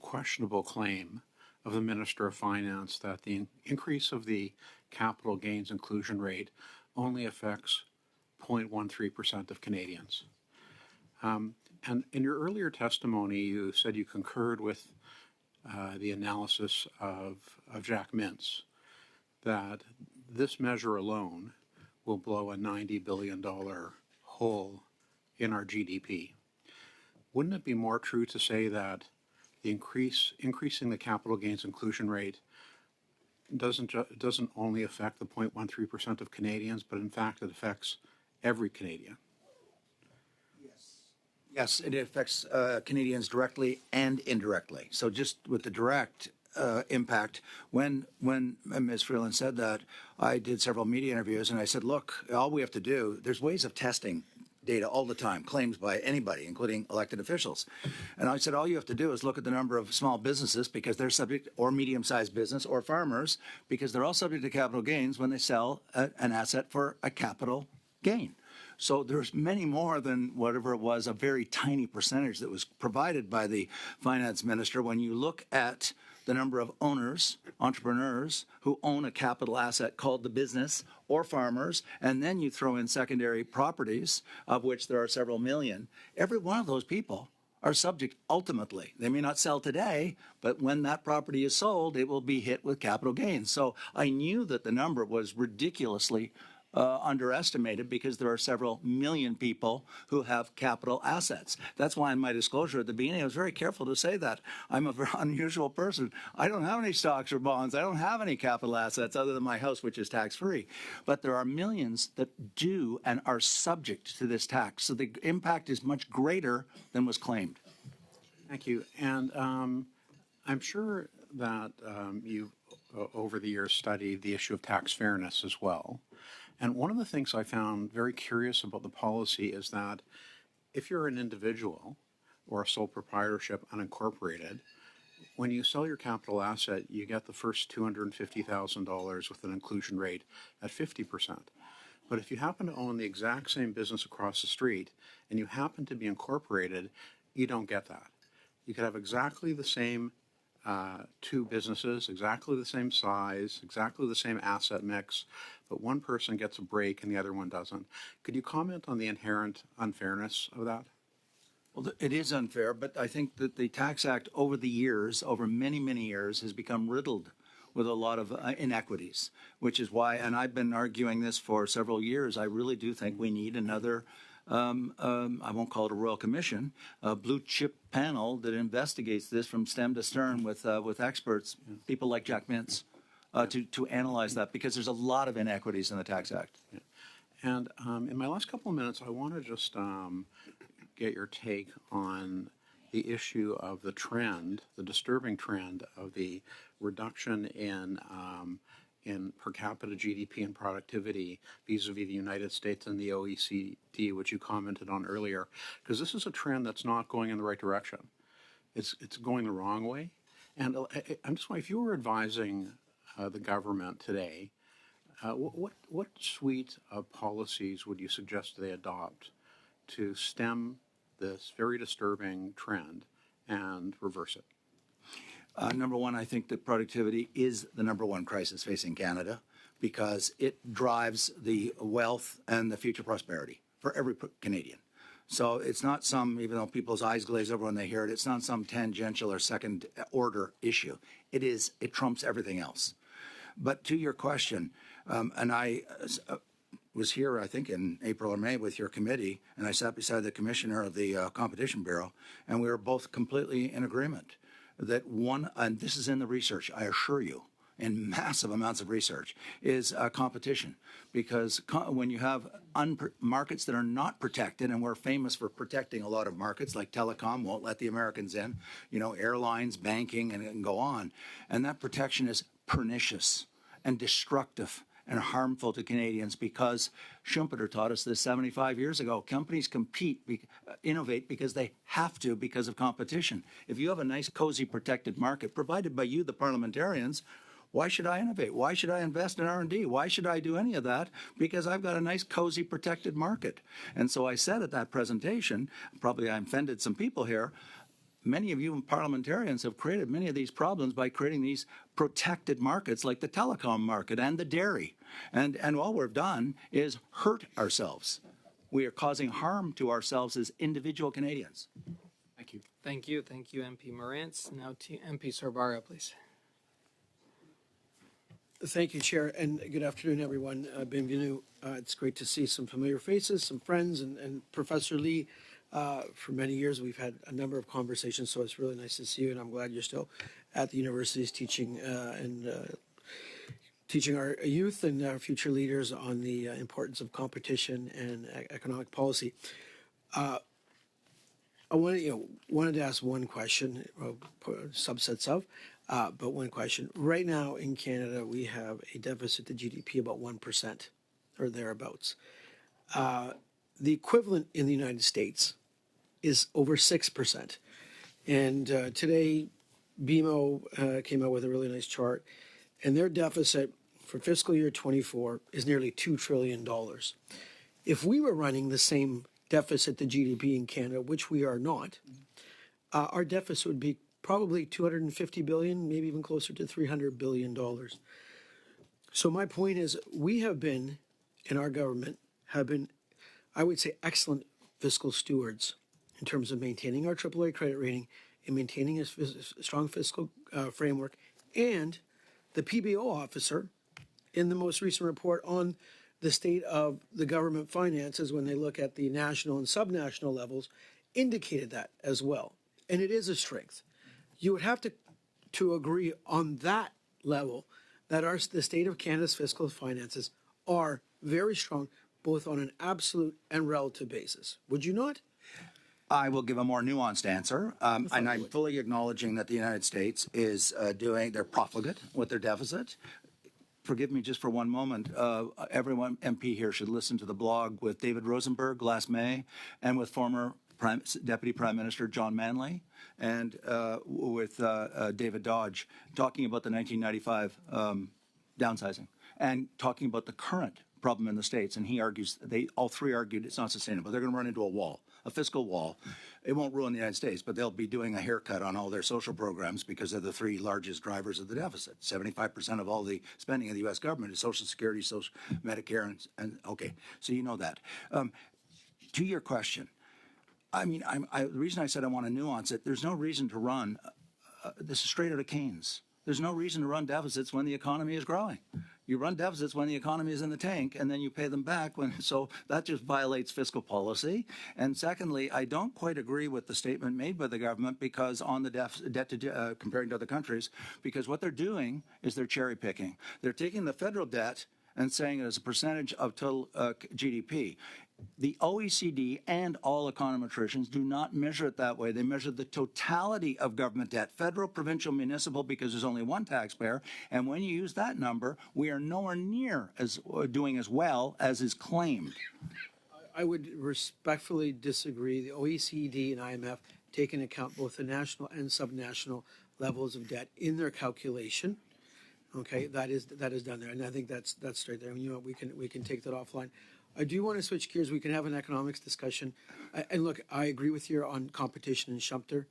Speaker 13: questionable claim of the Minister of Finance that the increase of the capital gains inclusion rate only affects 0.13% of Canadians. And in your earlier testimony, you said you concurred with the analysis of Jack Mintz, that this measure alone will blow a $90 billion hole in our GDP. Wouldn't it be more true to say that the increasing the capital gains inclusion rate doesn't only affect the 0.13% of Canadians, but in fact it affects every Canadian?
Speaker 2: Yes, it affects Canadians directly and indirectly. So just with the direct impact, when Ms. Freeland said that, I did several media interviews and I said, look, all we have to do, there's ways of testing data all the time, claims by anybody, including elected officials. And I said, all you have to do is look at the number of small businesses because they're subject, or medium-sized business, or farmers, because they're all subject to capital gains when they sell an asset for a capital gain. So there's many more than whatever it was, a very tiny percentage that was provided by the finance minister. When you look at the number of owners, entrepreneurs who own a capital asset called the business, or farmers, and then you throw in secondary properties, of which there are several million, every one of those people are subject ultimately. They may not sell today, but when that property is sold, it will be hit with capital gains. So I knew that the number was ridiculously underestimated because there are several million people who have capital assets. That's why in my disclosure at the beginning, I was very careful to say that. I'm a very unusual person. I don't have any stocks or bonds. I don't have any capital assets other than my house, which is tax-free. But there are millions that do and are subject to this tax. So the impact is much greater than was claimed.
Speaker 13: Thank you. And I'm sure that you've, over the years, studied the issue of tax fairness as well. And one of the things I found very curious about the policy is that if you're an individual or a sole proprietorship unincorporated, when you sell your capital asset, you get the first $250,000 with an inclusion rate at 50%. But if you happen to own the exact same business across the street and you happen to be incorporated, you don't get that. You could have exactly the same two businesses, exactly the same size, exactly the same asset mix, but one person gets a break and the other one doesn't. Could you comment on the inherent unfairness of that?
Speaker 2: Well, it is unfair, but I think that the Tax Act over the years, over many, many years, has become riddled with a lot of inequities, which is why, and I've been arguing this for several years, I really do think we need another I won't call it a royal commission, a blue chip panel that investigates this from stem to stern with experts, people like Jack Mintz, to analyze that, because there's a lot of inequities in the Tax Act.
Speaker 13: Yeah. And in my last couple of minutes, I want to just get your take on the issue of the trend, the disturbing trend of the reduction in per capita GDP and productivity vis-a-vis the United States and the OECD, which you commented on earlier, because this is a trend that's not going in the right direction. It's going the wrong way. And I'm just wondering, if you were advising the government today, what suite of policies would you suggest they adopt to stem this very disturbing trend and reverse it?
Speaker 2: Number one, I think that productivity is the number one crisis facing Canada because it drives the wealth and the future prosperity for every Canadian. So it's not some, even though people's eyes glaze over when they hear it, it's not some tangential or second order issue. It trumps everything else. But to your question, and I was here, I think, in April or May with your committee, and I sat beside the commissioner of the Competition Bureau, and we were both completely in agreement that one, and this is in the research, I assure you, in massive amounts of research, is competition. Because when you have markets that are not protected, and we're famous for protecting a lot of markets, like telecom won't let the Americans in, airlines, banking, and go on. And that protection is pernicious and destructive and harmful to Canadians because Schumpeter taught us this 75 years ago. Companies innovate because they have to because of competition. If you have a nice, cozy, protected market provided by you, the parliamentarians, why should I innovate? Why should I invest in R&D? Why should I do any of that? Because I've got a nice, cozy, protected market. And so I said at that presentation, probably I offended some people here, many of you parliamentarians have created many of these problems by creating these protected markets like the telecom market and the dairy. And all we've done is hurt ourselves. We are causing harm to ourselves as individual Canadians.
Speaker 13: Thank you.
Speaker 1: Thank you. Thank you, MP Morantz. Now to MP Sorbara, please.
Speaker 18: Thank you, Chair, and good afternoon, everyone. Bienvenue. It's great to see some familiar faces, some friends, and Professor Lee. For many years, we've had a number of conversations, so it's really nice to see you, and I'm glad you're still at the universities teaching teaching our youth and our future leaders on the importance of competition and economic policy. I wanted to ask one question, subsets of, but one question. Right now in Canada, we have a deficit to GDP about 1% or thereabouts. The equivalent in the United States is over 6%. And today, BMO came out with a really nice chart, and their deficit for fiscal year 24 is nearly $2 trillion. If we were running the same deficit to GDP in Canada, which we are not, our deficit would be probably $250 billion, maybe even closer to $300 billion. So my point is, we have been, in our government, I would say, excellent fiscal stewards in terms of maintaining our AAA credit rating and maintaining a strong fiscal framework. And the PBO officer, in the most recent report on the state of the government finances, when they look at the national and subnational levels, indicated that as well. And it is a strength. You would have to agree on that level that the state of Canada's fiscal finances are very strong, both on an absolute and relative basis. Would you not?
Speaker 2: I will give a more nuanced answer, and I'm fully acknowledging that the United States is they're profligate with their deficit. Forgive me just for one moment. Everyone MP here should listen to the blog with David Rosenberg last May and with former Deputy Prime Minister John Manley and with David Dodge talking about the 1995 downsizing and talking about the current problem in the States. And he argues, all three argued it's not sustainable. They're going to run into a wall, a fiscal wall. It won't ruin the United States, but they'll be doing a haircut on all their social programs because they're the three largest drivers of the deficit. 75% of all the spending of the U.S. government is Social Security, Social Medicare, and okay, so you know that. To your question, I mean, the reason I said I want to nuance it, there's no reason to run, this is straight out of Keynes. There's no reason to run deficits when the economy is growing. You run deficits when the economy is in the tank, and then you pay them back so that just violates fiscal policy. And secondly, I don't quite agree with the statement made by the government because on the debt to comparing to other countries, because what they're doing is they're cherry picking. They're taking the federal debt and saying it as a percentage of total GDP. the OECD and all econometricians do not measure it that way. They measure the totality of government debt, federal, provincial, municipal, because there's only one taxpayer. And when you use that number, we are nowhere near as doing as well as is claimed.
Speaker 18: I would respectfully disagree. The OECD and IMF take into account both the national and subnational levels of debt in their calculation. Okay, that is done there, and I think that's straight there. I mean, you know, we can take that offline. I do want to switch gears. We can have an economics discussion. And look, I agree with you on competition and Schumpeter.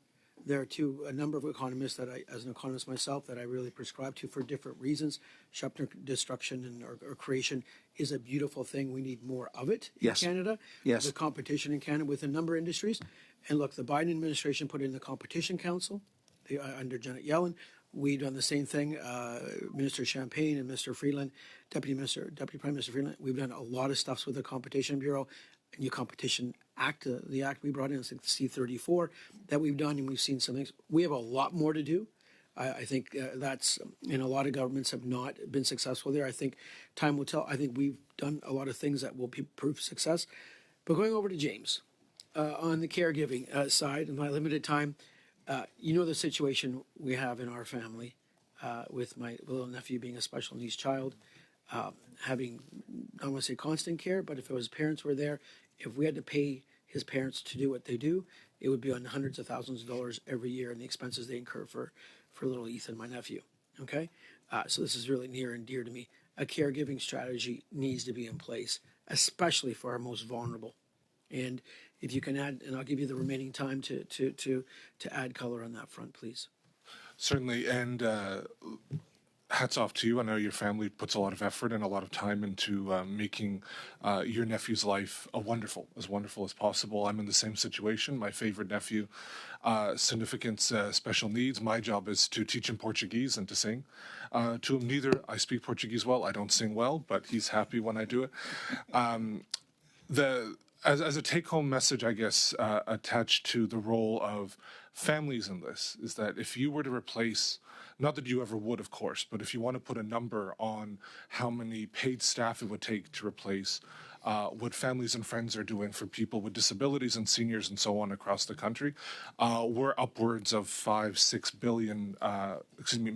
Speaker 18: There are a number of economists that I, as an economist myself, that I really prescribe to for different reasons. Schumpeter destruction or creation is a beautiful thing. We need more of it in Canada.
Speaker 2: Yes.
Speaker 18: The competition in Canada with a number of industries. And look, the Biden administration put in the Competition Council under Janet Yellen. We've done the same thing. Minister Champagne and Mr. Freeland, Deputy Prime Minister Freeland, we've done a lot of stuff with the Competition Bureau, new Competition Act, the act we brought in, it's like C-34 that we've done, and we've seen some things. We have a lot more to do. I think that's, and a lot of governments have not been successful there. I think time will tell. I think we've done a lot of things that will prove success. But going over to James, on the caregiving side, in my limited time, you know the situation we have in our family with my little nephew being a special needs child, having, I don't want to say constant care, but if his parents were there, if we had to pay his parents to do what they do, it would be on hundreds of thousands of dollars every year and the expenses they incur for little Ethan, my nephew. Okay? So this is really near and dear to me. A caregiving strategy needs to be in place, especially for our most vulnerable. And if you can add, and I'll give you the remaining time to add color on that front, please.
Speaker 3: Certainly, and hats off to you. I know your family puts a lot of effort and a lot of time into making your nephew's life as wonderful as possible. I'm in the same situation. My favorite nephew, significant special needs. My job is to teach him Portuguese and to sing. To him, neither I speak Portuguese well. I don't sing well, but he's happy when I do it. As a take-home message, I guess, attached to the role of families in this, is that if you were to replace, not that you ever would, of course, but if you want to put a number on how many paid staff it would take to replace what families and friends are doing for people with disabilities and seniors and so on across the country, we're upwards of 5-6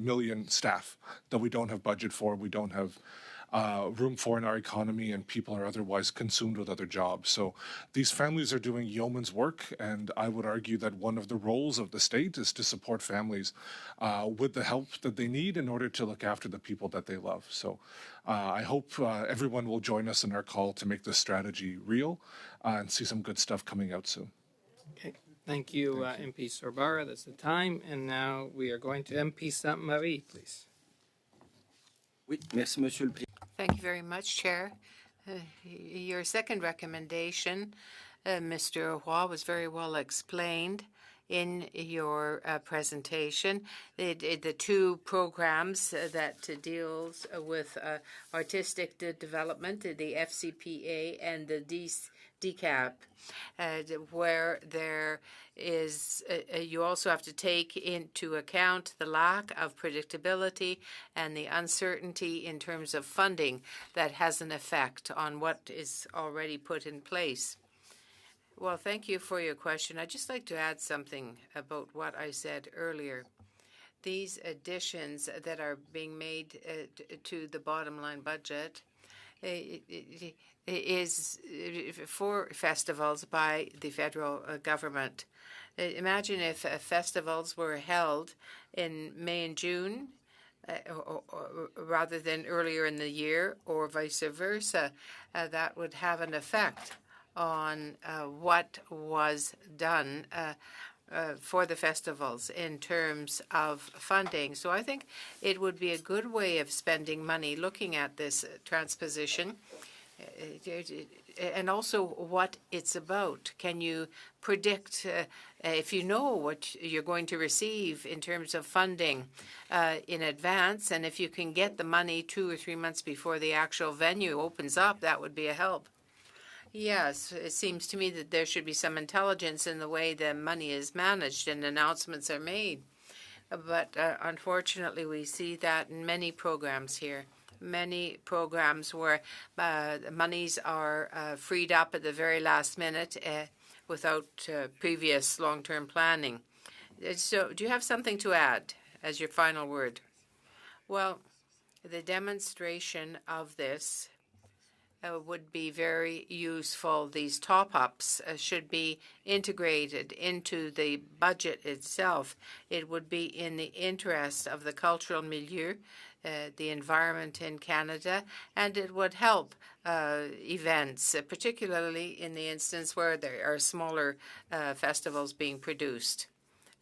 Speaker 3: million staff that we don't have budget for, we don't have room for in our economy, and people are otherwise consumed with other jobs. So these families are doing yeoman's work, and I would argue that one of the roles of the state is to support families with the help that they need in order to look after the people that they love. So I hope everyone will join us in our call to make this strategy real and see some good stuff coming out soon.
Speaker 1: Okay. Thank you, MP Sorbara. That's the time. And now we are going to MP Sainte-Marie, please.
Speaker 5: Oui, merci, Monsieur le Président.
Speaker 6: Thank you very much, Chair. Your second recommendation, Mr. Roy, was very well explained in your presentation. The two programs that deals with artistic development, the FCPA and the DCAP, where there is, you also have to take into account the lack of predictability and the uncertainty in terms of funding that has an effect on what is already put in place. Well, thank you for your question. I'd just like to add something about what I said earlier. These additions that are being made to the bottom line budget is for festivals by the federal government. Imagine if festivals were held in May and June rather than earlier in the year, or vice versa. That would have an effect on what was done for the festivals in terms of funding. So I think it would be a good way of spending money looking at this transposition and also what it's about. Can you predict, if you know what you're going to receive in terms of funding in advance, and if you can get the money 2 or 3 months before the actual venue opens up, that would be a help. Yes, it seems to me that there should be some intelligence in the way the money is managed and announcements are made. But unfortunately, we see that in many programs here. many programs where monies are freed up at the very last minute without previous long-term planning. So do you have something to add as your final word? Well, the demonstration of this would be very useful. These top-ups should be integrated into the budget itself. It would be in the interest of the cultural milieu, the environment in Canada, and it would help events, particularly in the instance where there are smaller festivals being produced.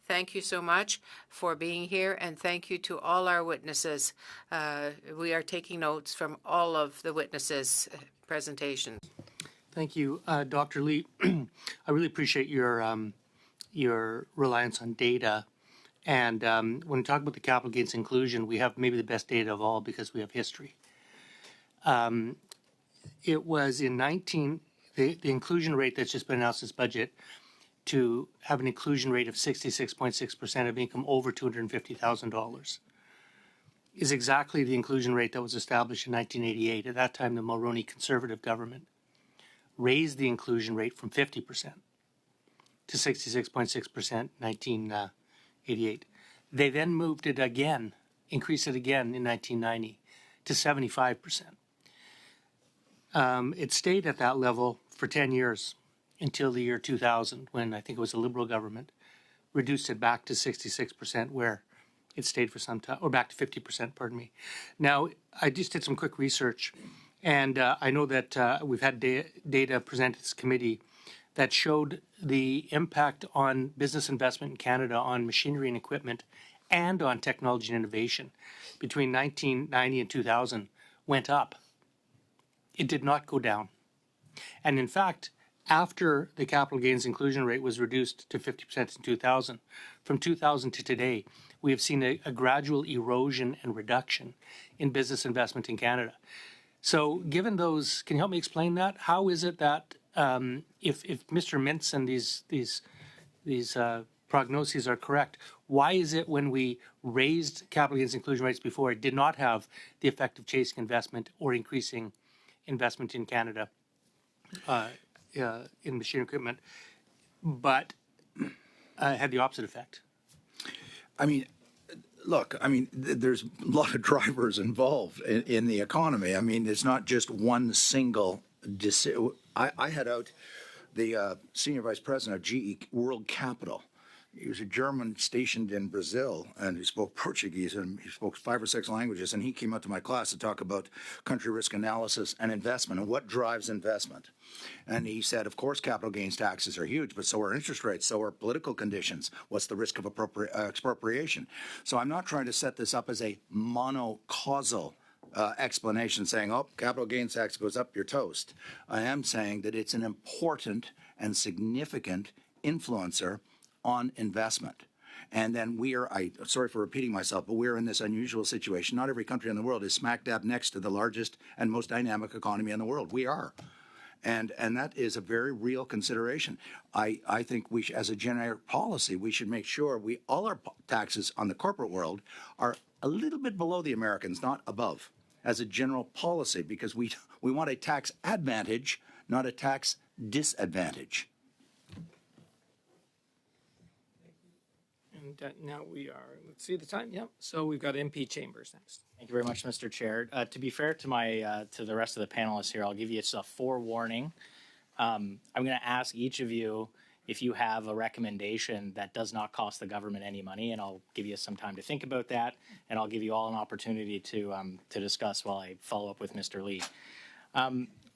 Speaker 6: Thank you so much for being here, and thank you to all our witnesses. We are taking notes from all of the witnesses' presentations.
Speaker 19: Thank you, Dr. Lee. I really appreciate your reliance on data. And when we talk about the capital gains inclusion, we have maybe the best data of all because we have history. It was the inclusion rate that's just been announced in this budget to have an inclusion rate of 66.6% of income over $250,000 is exactly the inclusion rate that was established in 1988. At that time, the Mulroney Conservative government raised the inclusion rate from 50% to 66.6% in 1988. They then moved it again, increased it again in 1990 to 75%. It stayed at that level for 10 years. Until the year 2000, when I think it was a Liberal government, reduced it back to 66%, where it stayed for some time, or back to 50%, pardon me. Now, I just did some quick research, and I know that we've had data presented to this committee that showed the impact on business investment in Canada on machinery and equipment and on technology and innovation between 1990 and 2000 went up. It did not go down. And in fact, after the capital gains inclusion rate was reduced to 50% in 2000, from 2000 to today, we have seen a gradual erosion and reduction in business investment in Canada. So given those, can you help me explain that? How is it that if Mr. Mintz and these prognoses are correct, why is it when we raised capital gains inclusion rates before, it did not have the effect of chasing investment or increasing investment in Canada? In machine equipment, but had the opposite effect?
Speaker 2: I mean, look, there's a lot of drivers involved in the economy. I mean, it's not just one single decision. I had out the senior vice president of GE World Capital. He was a German stationed in Brazil, and he spoke Portuguese, and he spoke 5 or 6 languages, and he came out to my class to talk about country risk analysis and investment and what drives investment. And he said, of course, capital gains taxes are huge, but so are interest rates, so are political conditions. What's the risk of expropriation? So I'm not trying to set this up as a monocausal explanation saying, oh, capital gains tax goes up, you're toast. I am saying that it's an important and significant influencer on investment. And then sorry for repeating myself, but we're in this unusual situation. Not every country in the world is smack dab next to the largest and most dynamic economy in the world. We are. And that is a very real consideration. I think we as a generic policy, we should make sure all our taxes on the corporate world are a little bit below the Americans, not above, as a general policy, because we want a tax advantage, not a tax disadvantage.
Speaker 1: And now we are, let's see the time. Yep. So we've got MP Chambers next.
Speaker 15: Thank you very much, Mr. Chair. To be fair to to the rest of the panelists here, I'll give you a forewarning. I'm going to ask each of you if you have a recommendation that does not cost the government any money, and I'll give you some time to think about that, and I'll give you all an opportunity to discuss while I follow up with Mr. Lee.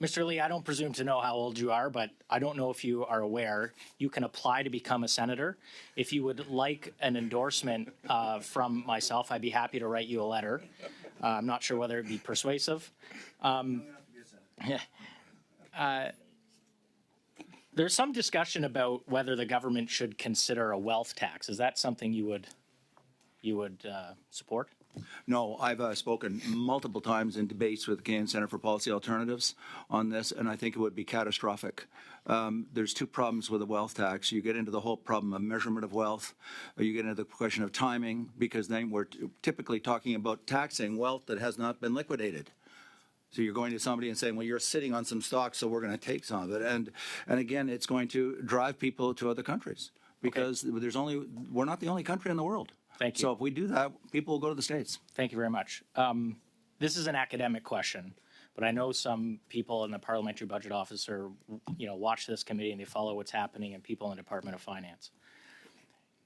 Speaker 15: Mr. Lee, I don't presume to know how old you are, but I don't know if you are aware, you can apply to become a senator. If you would like an endorsement from myself, I'd be happy to write you a letter. I'm not sure whether it'd be persuasive. There's some discussion about whether the government should consider a wealth tax. Is that something you would support?
Speaker 2: No, I've spoken multiple times in debates with the Canadian Centre for Policy Alternatives on this, and I think it would be catastrophic. There's two problems with the wealth tax. You get into the whole problem of measurement of wealth, or you get into the question of timing, because then we're typically talking about taxing wealth that has not been liquidated. So you're going to somebody and saying, well, you're sitting on some stocks, so we're going to take some of it. And again, it's going to drive people to other countries because we're not the only country in the world.
Speaker 15: Thank you.
Speaker 2: So if we do that, people will go to the States.
Speaker 15: Thank you very much. This is an academic question, but I know some people in the Parliamentary Budget Office watch this committee and they follow what's happening and people in the Department of Finance.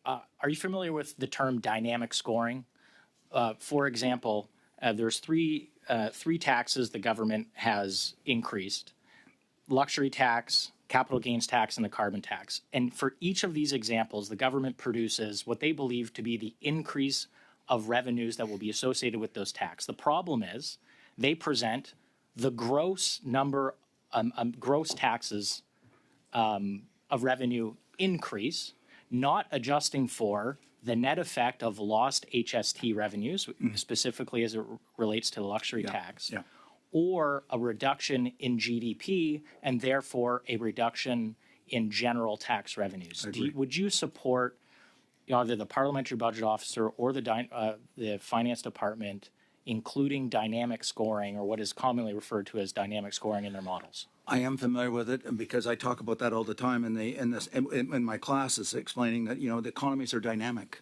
Speaker 15: Are you familiar with the term dynamic scoring? For example, there's three taxes the government has increased: luxury tax, capital gains tax, and the carbon tax. And for each of these examples, the government produces what they believe to be the increase of revenues that will be associated with those taxes. The problem is they present the gross number, gross taxes of revenue increase, not adjusting for the net effect of lost HST revenues, specifically as it relates to the luxury tax, or a reduction in GDP and therefore a reduction in general tax revenues. Would you support either the Parliamentary Budget Officer or the Finance Department including dynamic scoring, or what is commonly referred to as dynamic scoring, in their models?
Speaker 2: I am familiar with it because I talk about that all the time in my classes, explaining that the economies are dynamic.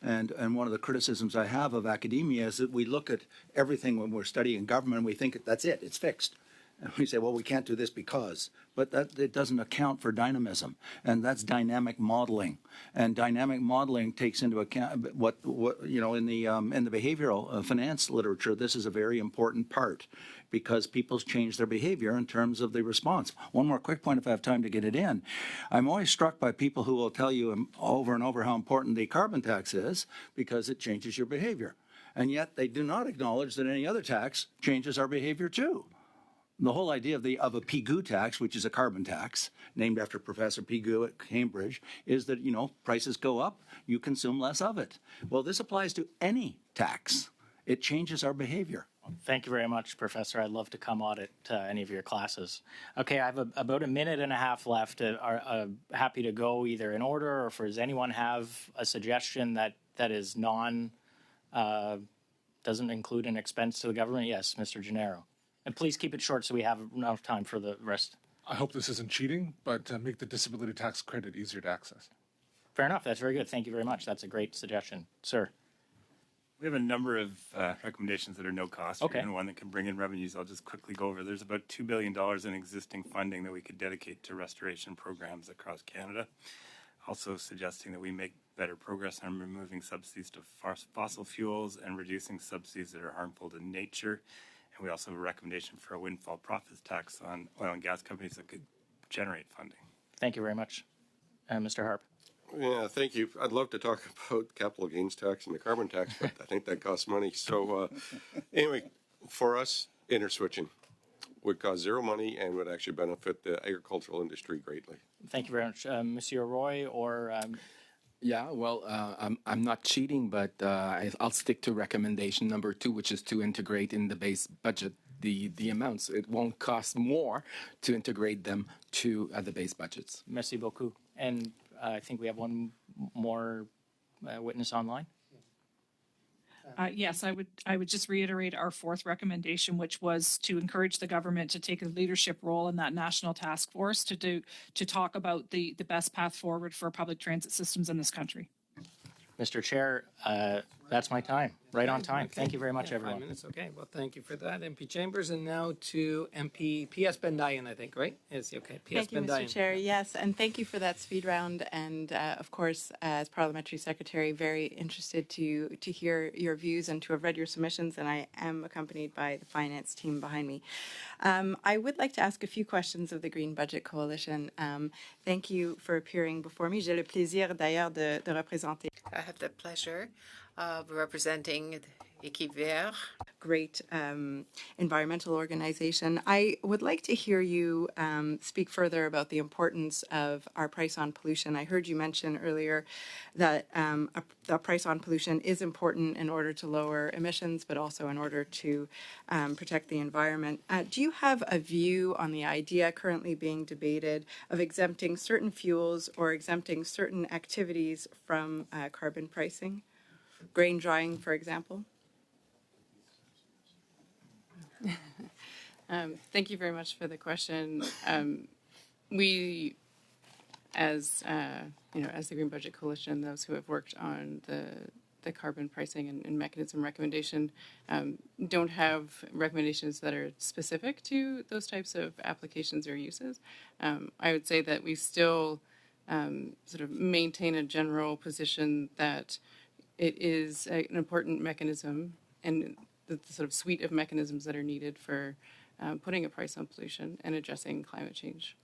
Speaker 2: And one of the criticisms I have of academia is that we look at everything when we're studying government and we think that's it, it's fixed. And we say, well, we can't do this because, but it doesn't account for dynamism, and that's dynamic modeling. And dynamic modeling takes into account what in the behavioral finance literature, this is a very important part because people change their behavior in terms of the response. One more quick point, if I have time to get it in. I'm always struck by people who will tell you over and over how important the carbon tax is because it changes your behavior. And yet they do not acknowledge that any other tax changes our behavior too. The whole idea of a Pigou tax, which is a carbon tax, named after Professor Pigou at Cambridge, is that, prices go up, you consume less of it. Well, this applies to any tax. It changes our behavior.
Speaker 15: Thank you very much, Professor. I'd love to come audit any of your classes. Okay, I have about a minute and a half left. Happy to go either in order, or does anyone have a suggestion that is doesn't include an expense to the government? Yes, Mr. Gennaro. And please keep it short so we have enough time for the rest.
Speaker 3: I hope this isn't cheating, but make the disability tax credit easier to access.
Speaker 15: Fair enough. That's very good. Thank you very much. That's a great suggestion. Sir.
Speaker 8: We have a number of recommendations that are no cost, and one that can bring in revenues. I'll just quickly go over. There's about $2 billion in existing funding that we could dedicate to restoration programs across Canada. Also suggesting that we make better progress on removing subsidies to fossil fuels and reducing subsidies that are harmful to nature. And we also have a recommendation for a windfall profits tax on oil and gas companies that could generate funding.
Speaker 15: Thank you very much. Mr. Harp.
Speaker 7: Yeah, thank you. I'd love to talk about capital gains tax and the carbon tax, but I think that costs money. So anyway, for us, interswitching would cost zero money and would actually benefit the agricultural industry greatly.
Speaker 15: Thank you very much. Monsieur Roy or...
Speaker 5: Yeah, well, I'm not cheating, but I'll stick to recommendation number 2, which is to integrate in the base budget the amounts. It won't cost more to integrate them to the base budgets.
Speaker 15: Merci beaucoup. And I think we have one more witness online.
Speaker 4: Yes, I would just reiterate our fourth recommendation, which was to encourage the government to take a leadership role in that national task force to talk about the best path forward for public transit systems in this country.
Speaker 15: Mr. Chair, that's my time. Right on time. Thank you very much, everyone.
Speaker 1: 5 minutes. Okay. Well, thank you for that, MP Chambers. And now to MP P.S. Bendayan, I think, right? Yes. Okay. P.S.
Speaker 20: Thank you, Mr. Chair. Yes, and thank you for that speed round. And of course, as Parliamentary Secretary, very interested to hear your views and to have read your submissions. And I am accompanied by the finance team behind me. I would like to ask a few questions of the Green Budget Coalition. Thank you for appearing before me. J'ai le plaisir d'ailleurs de représenter.
Speaker 6: I have the pleasure of representing Équipe Vert.
Speaker 20: Great environmental organization. I would like to hear you speak further about the importance of our price on pollution. I heard you mention earlier that the price on pollution is important in order to lower emissions, but also in order to protect the environment. Do you have a view on the idea currently being debated of exempting certain fuels or exempting certain activities from carbon pricing? Grain drying, for example?
Speaker 12: Thank you very much for the question. We, as as the Green Budget Coalition, those who have worked on the carbon pricing and mechanism recommendation, don't have recommendations that are specific to those types of applications or uses. I would say that we still sort of maintain a general position that it is an important mechanism and the sort of suite of mechanisms that are needed for putting a price on pollution and addressing climate change.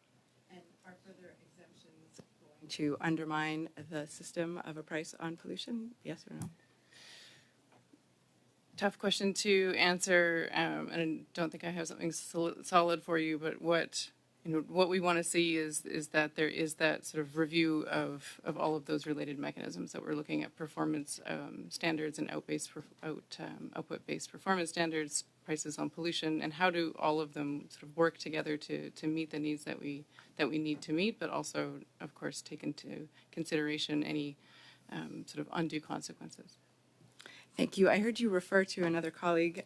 Speaker 20: And are further exemptions going to undermine the system of a price on pollution? Yes or no?
Speaker 12: Tough question to answer, and I don't think I have something solid for you. But what we want to see is that there is that sort of review of all of those related mechanisms, that we're looking at performance standards and output-based performance standards, prices on pollution, and how do all of them sort of work together to meet the needs that we need to meet, but also, of course, take into consideration any sort of undue consequences.
Speaker 20: Thank you. I heard you refer to another colleague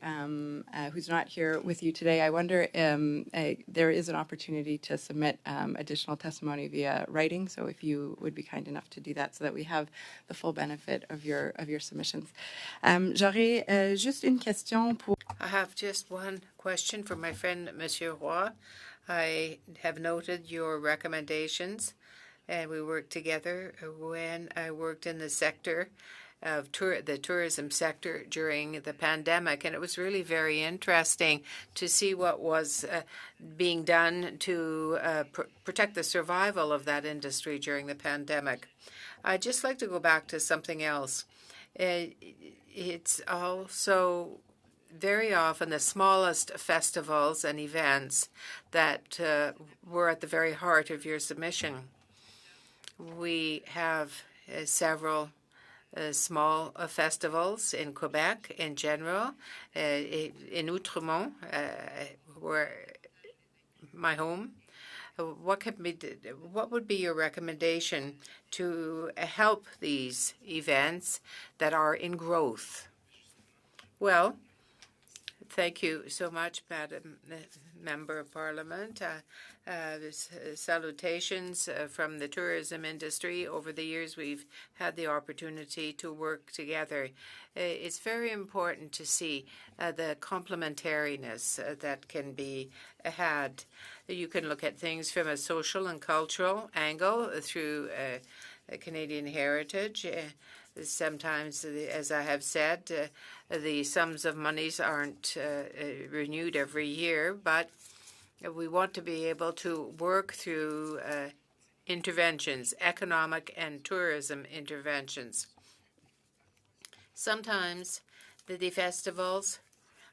Speaker 20: who's not here with you today. I wonder there is an opportunity to submit additional testimony via writing, so if you would be kind enough to do that so that we have the full benefit of your submissions. J'aurais juste une question pour...
Speaker 6: I have just one question for my friend, Monsieur Roy. I have noted your recommendations, and we worked together when I worked in the sector of the tourism sector during the pandemic, and it was really very interesting to see what was being done to protect the survival of that industry during the pandemic. I'd just like to go back to something else. It's also very often the smallest festivals and events that were at the very heart of your submission. We have several small festivals in Quebec in general, in Outremont, where my home. What would be your recommendation to help these events that are in growth? Well, thank you so much, Madam Member of Parliament. Salutations from the tourism industry. Over the years, we've had the opportunity to work together. It's very important to see the complementariness that can be had. You can look at things from a social and cultural angle through Canadian heritage. Sometimes, as I have said, the sums of monies aren't renewed every year, but we want to be able to work through interventions, economic and tourism interventions. Sometimes the festivals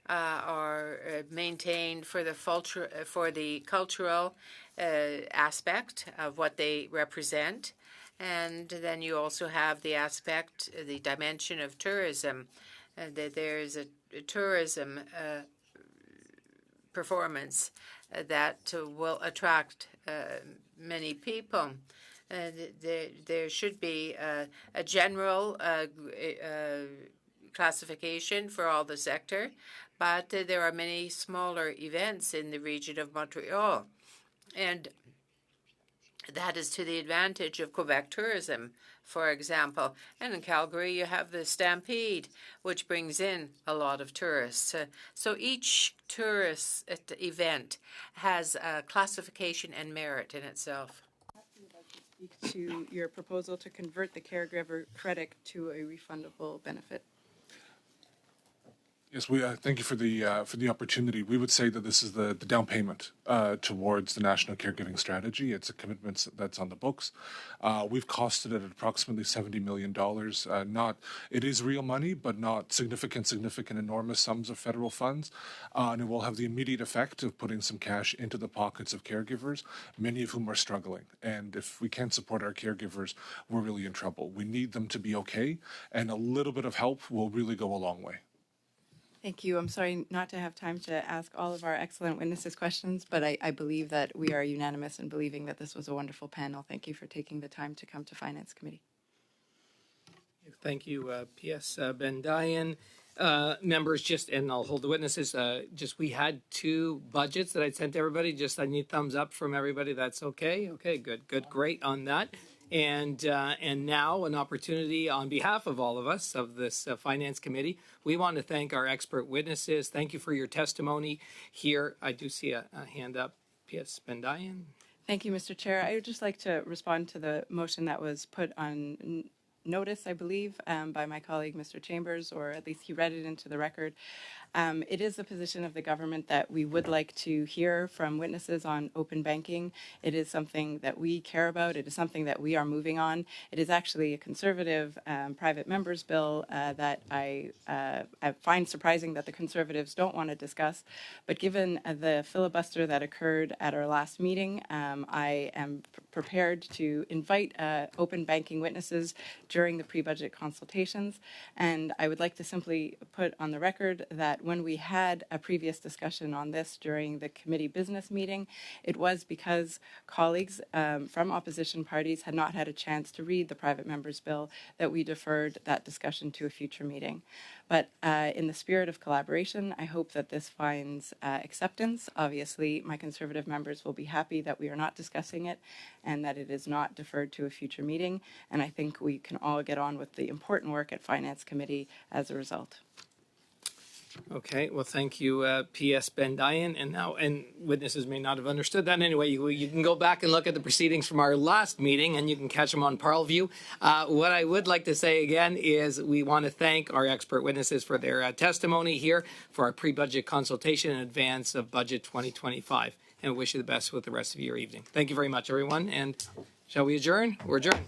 Speaker 6: are maintained for the cultural aspect of what they represent. And then you also have the aspect, the dimension of tourism. That there's a tourism performance that will attract many people. There should be a general classification for all the sector, but there are many smaller events in the region of Montreal. And that is to the advantage of Quebec tourism, for example. And in Calgary, you have the Stampede, which brings in a lot of tourists. So each tourist event has a classification and merit in itself.
Speaker 20: Speak to your proposal to convert the caregiver credit to a refundable benefit.
Speaker 3: Yes, we thank you for the opportunity. We would say that this is the down payment towards the National Caregiving Strategy. It's a commitment that's on the books. We've costed it at approximately $70 million. It is real money, but not significant, enormous sums of federal funds. And it will have the immediate effect of putting some cash into the pockets of caregivers, many of whom are struggling. And if we can't support our caregivers, we're really in trouble. We need them to be okay, and a little bit of help will really go a long way.
Speaker 20: Thank you. I'm sorry not to have time to ask all of our excellent witnesses questions, but I believe that we are unanimous in believing that this was a wonderful panel. Thank you for taking the time to come to Finance Committee.
Speaker 1: Thank you, P.S. Bendayan. Members, and I'll hold the witnesses, we had 2 budgets that I sent to everybody. I need thumbs up from everybody. That's okay? Okay, good, great on that. And now an opportunity on behalf of all of us of this Finance Committee. We want to thank our expert witnesses. Thank you for your testimony here. I do see a hand up. P.S. Bendayan.
Speaker 20: Thank you, Mr. Chair. I would just like to respond to the motion that was put on notice, I believe, by my colleague, Mr. Chambers, or at least he read it into the record. It is the position of the government that we would like to hear from witnesses on open banking. It is something that we care about. It is something that we are moving on. It is actually a conservative private members bill that I find surprising that the Conservatives don't want to discuss. But given the filibuster that occurred at our last meeting, I am prepared to invite open banking witnesses during the pre-budget consultations. And I would like to simply put on the record that when we had a previous discussion on this during the committee business meeting, it was because colleagues from opposition parties had not had a chance to read the private members bill that we deferred that discussion to a future meeting. But in the spirit of collaboration, I hope that this finds acceptance. Obviously, my Conservative members will be happy that we are not discussing it and that it is not deferred to a future meeting. And I think we can all get on with the important work at Finance Committee as a result.
Speaker 1: Okay, well, thank you, P.S. Bendayan. And witnesses may not have understood that. Anyway, you can go back and look at the proceedings from our last meeting, and you can catch them on Parlview. What I would like to say again is we want to thank our expert witnesses for their testimony here for our pre-budget consultation in advance of Budget 2025, and wish you the best with the rest of your evening. Thank you very much, everyone. And shall we adjourn? We're adjourned.